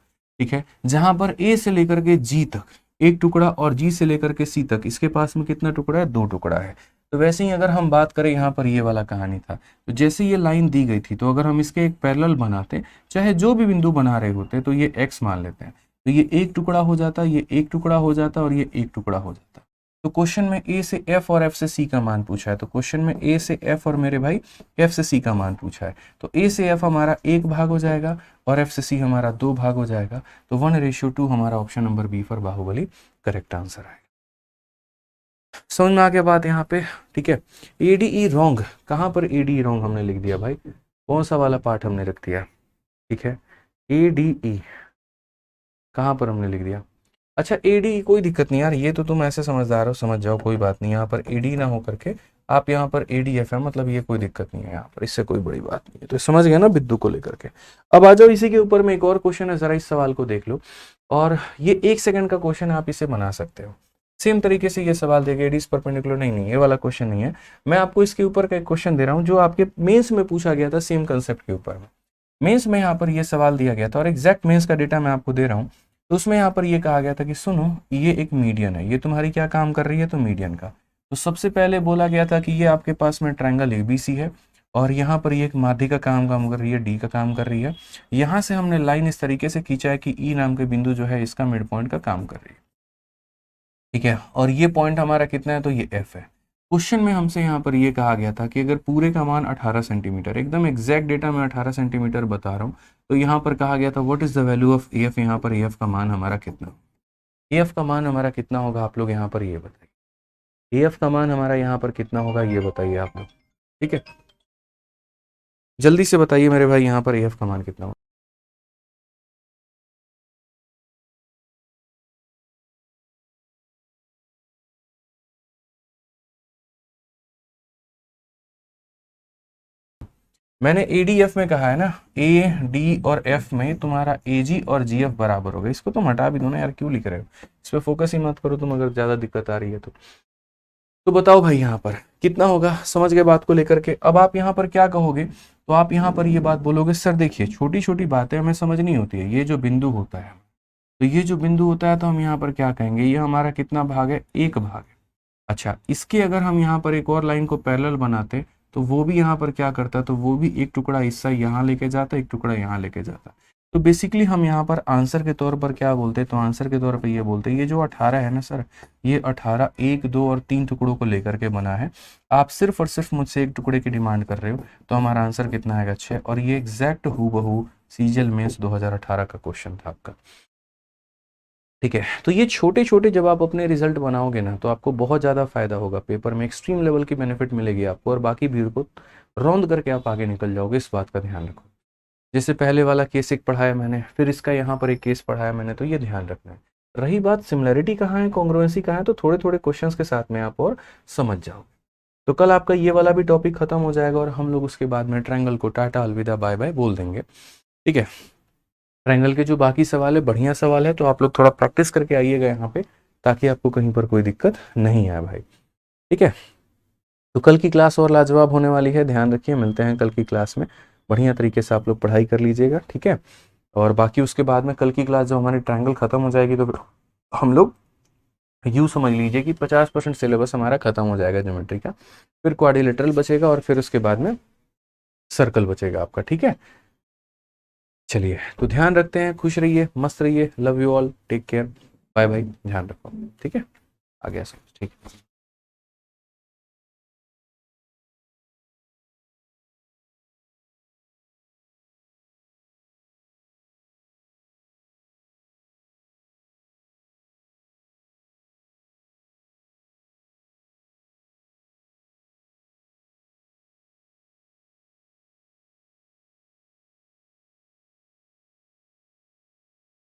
ठीक है, जहां पर A से लेकर के G तक 1 टुकड़ा और G से लेकर के C तक इसके पास में कितना टुकड़ा है, 2 टुकड़ा है। तो वैसे ही अगर हम बात करें, यहाँ पर ये वाला कहानी था, तो जैसे ये लाइन दी गई थी, तो अगर हम इसके एक पैरेलल बनाते, चाहे जो भी बिंदु बना रहे होते, तो ये X मान लेते हैं, तो ये एक टुकड़ा हो जाता, ये एक टुकड़ा हो जाता और ये एक टुकड़ा हो जाता। तो क्वेश्चन में ए से एफ और एफ से सी का मान पूछा है, तो क्वेश्चन में ए से एफ और मेरे भाई एफ से सी का मान पूछा है, तो ए से एफ हमारा एक भाग हो जाएगा और एफ से सी हमारा दो भाग हो जाएगा। तो 1:2 हमारा option number B for Baahubali correct answer आएगा। समझ में आ गया बात यहाँ पे, ठीक है। एडीई रॉन्ग, कहाँ पर एडीई रॉन्ग हमने लिख दिया भाई, कौन सा वाला पार्ट हमने रख दिया, ठीक है। एडीई कहाँ पर हमने लिख दिया, अच्छा एडी कोई दिक्कत नहीं यार, ये तो तुम ऐसे समझदार हो, समझ जाओ कोई बात नहीं, यहाँ पर एडी ना हो करके आप यहाँ पर एडीएफ है, मतलब ये कोई दिक्कत नहीं है यहाँ पर, इससे कोई बड़ी बात नहीं है। तो समझ गया ना बिंदु को लेकर के। अब आ जाओ इसी के ऊपर में एक और क्वेश्चन है, जरा इस सवाल को देख लो, और ये 1 सेकंड का क्वेश्चन है, आप इसे बना सकते हो। सेम तरीके से ये सवाल देगा एडीज परपेंडिकुलर, नहीं ये वाला क्वेश्चन नहीं है, मैं आपको इसके ऊपर का एक क्वेश्चन दे रहा हूँ जो आपके मेंस में पूछा गया था सेम कंसेप्ट के ऊपर में। मेंस में यहाँ पर ये सवाल दिया गया था और एग्जैक्ट मेंस का डेटा मैं आपको दे रहा हूँ। तो उसमें यहाँ पर ये कहा गया था कि सुनो ये एक मीडियन है, ये तुम्हारी क्या काम कर रही है, तो मीडियन का। तो सबसे पहले बोला गया था कि ये आपके पास में ट्रायंगल एबीसी है और यहाँ पर ये एक माध्य का काम कर रही है, डी का काम कर रही है। यहाँ से हमने लाइन इस तरीके से खींचा है कि ई नाम के बिंदु जो है इसका मिड पॉइंट का काम कर रही है, ठीक है। और ये पॉइंट हमारा कितना है, तो ये एफ है। क्वेश्चन में हमसे यहाँ पर ये कहा गया था कि अगर पूरे का मान 18 सेंटीमीटर, एकदम एग्जैक्ट डेटा मैं 18 सेंटीमीटर बता रहा हूँ, तो यहाँ पर कहा गया था what is the value of F, यहाँ पर एफ का मान हमारा कितना, एफ का मान हमारा कितना होगा, आप लोग यहाँ पर ये बताइए, एफ का मान हमारा यहाँ पर कितना होगा, ये बताइए आप लोग, ठीक है। जल्दी से बताइए मेरे भाई यहाँ पर एफ का मान कितना होगा। मैंने एडीएफ में कहा है ना, ए डी और एफ में तुम्हारा एजी और जीएफ बराबर होगा। इसको तुम हटा भी दो ना यार, क्यों लिख रहे हो, इस पर फोकस ही मत करो तुम, अगर ज्यादा दिक्कत आ रही है तो बताओ भाई यहाँ पर कितना होगा, समझ गए बात को लेकर के। अब आप यहाँ पर क्या कहोगे, तो आप यहाँ पर ये बात बोलोगे सर देखिए छोटी छोटी बातें हमें समझनी होती है, ये जो बिंदु होता है, तो ये जो बिंदु होता है तो हम यहाँ पर क्या कहेंगे, ये हमारा कितना भाग है, एक भाग है। अच्छा इसके अगर हम यहाँ पर एक और लाइन को पैरेलल बनाते तो वो भी यहाँ पर क्या करता, तो वो भी एक टुकड़ा हिस्सा यहाँ लेके जाता, एक टुकड़ा यहाँ लेके जाता। तो बेसिकली हम यहाँ पर आंसर के तौर पर क्या बोलते हैं, तो आंसर के तौर पर ये बोलते हैं ये जो 18 है ना सर, ये 18 1 2 और 3 टुकड़ों को लेकर के बना है। आप सिर्फ और सिर्फ मुझसे एक टुकड़े की डिमांड कर रहे हो, तो हमारा आंसर कितना आएगा 6। और ये एग्जैक्ट हूबहू सीजीएल मेंस 2018 का क्वेश्चन था आपका, ठीक है। तो ये छोटे छोटे जब आप अपने रिजल्ट बनाओगे ना तो आपको बहुत ज़्यादा फायदा होगा, पेपर में एक्सट्रीम लेवल की बेनिफिट मिलेगी आपको, और बाकी भीड़ को रौंद करके आप आगे निकल जाओगे, इस बात का ध्यान रखो। जैसे पहले वाला केस एक पढ़ाया मैंने, फिर इसका यहाँ पर एक केस पढ़ाया मैंने, तो ये ध्यान रखना है। रही बात सिमिलरिटी कहाँ है, कॉन्ग्रुएंसी कहाँ है, तो थोड़े थोड़े क्वेश्चंस के साथ में आप और समझ जाओगे। तो कल आपका ये वाला भी टॉपिक खत्म हो जाएगा और हम लोग उसके बाद में ट्रायंगल को टाटा अलविदा बाय बाय बोल देंगे, ठीक है। ट्रायंगल के जो बाकी सवाल है बढ़िया सवाल है, तो आप लोग थोड़ा प्रैक्टिस करके आइएगा यहाँ पे, ताकि आपको कहीं पर कोई दिक्कत नहीं आए भाई, ठीक है। तो कल की क्लास और लाजवाब होने वाली है, ध्यान रखिए, मिलते हैं कल की क्लास में, बढ़िया तरीके से आप लोग पढ़ाई कर लीजिएगा, ठीक है। और बाकी उसके बाद में कल की क्लास जब हमारी ट्रायंगल खत्म हो जाएगी तो हम लोग यूँ समझ लीजिए कि 50% सिलेबस हमारा खत्म हो जाएगा ज्योमेट्री का, फिर क्वाड्रिलेटरल बचेगा और फिर उसके बाद में सर्कल बचेगा आपका, ठीक है। चलिए तो ध्यान रखते हैं, खुश रहिए, मस्त रहिए, love you all, take care, bye bye, ध्यान रखो, ठीक है। आ गया सब, ठीक है।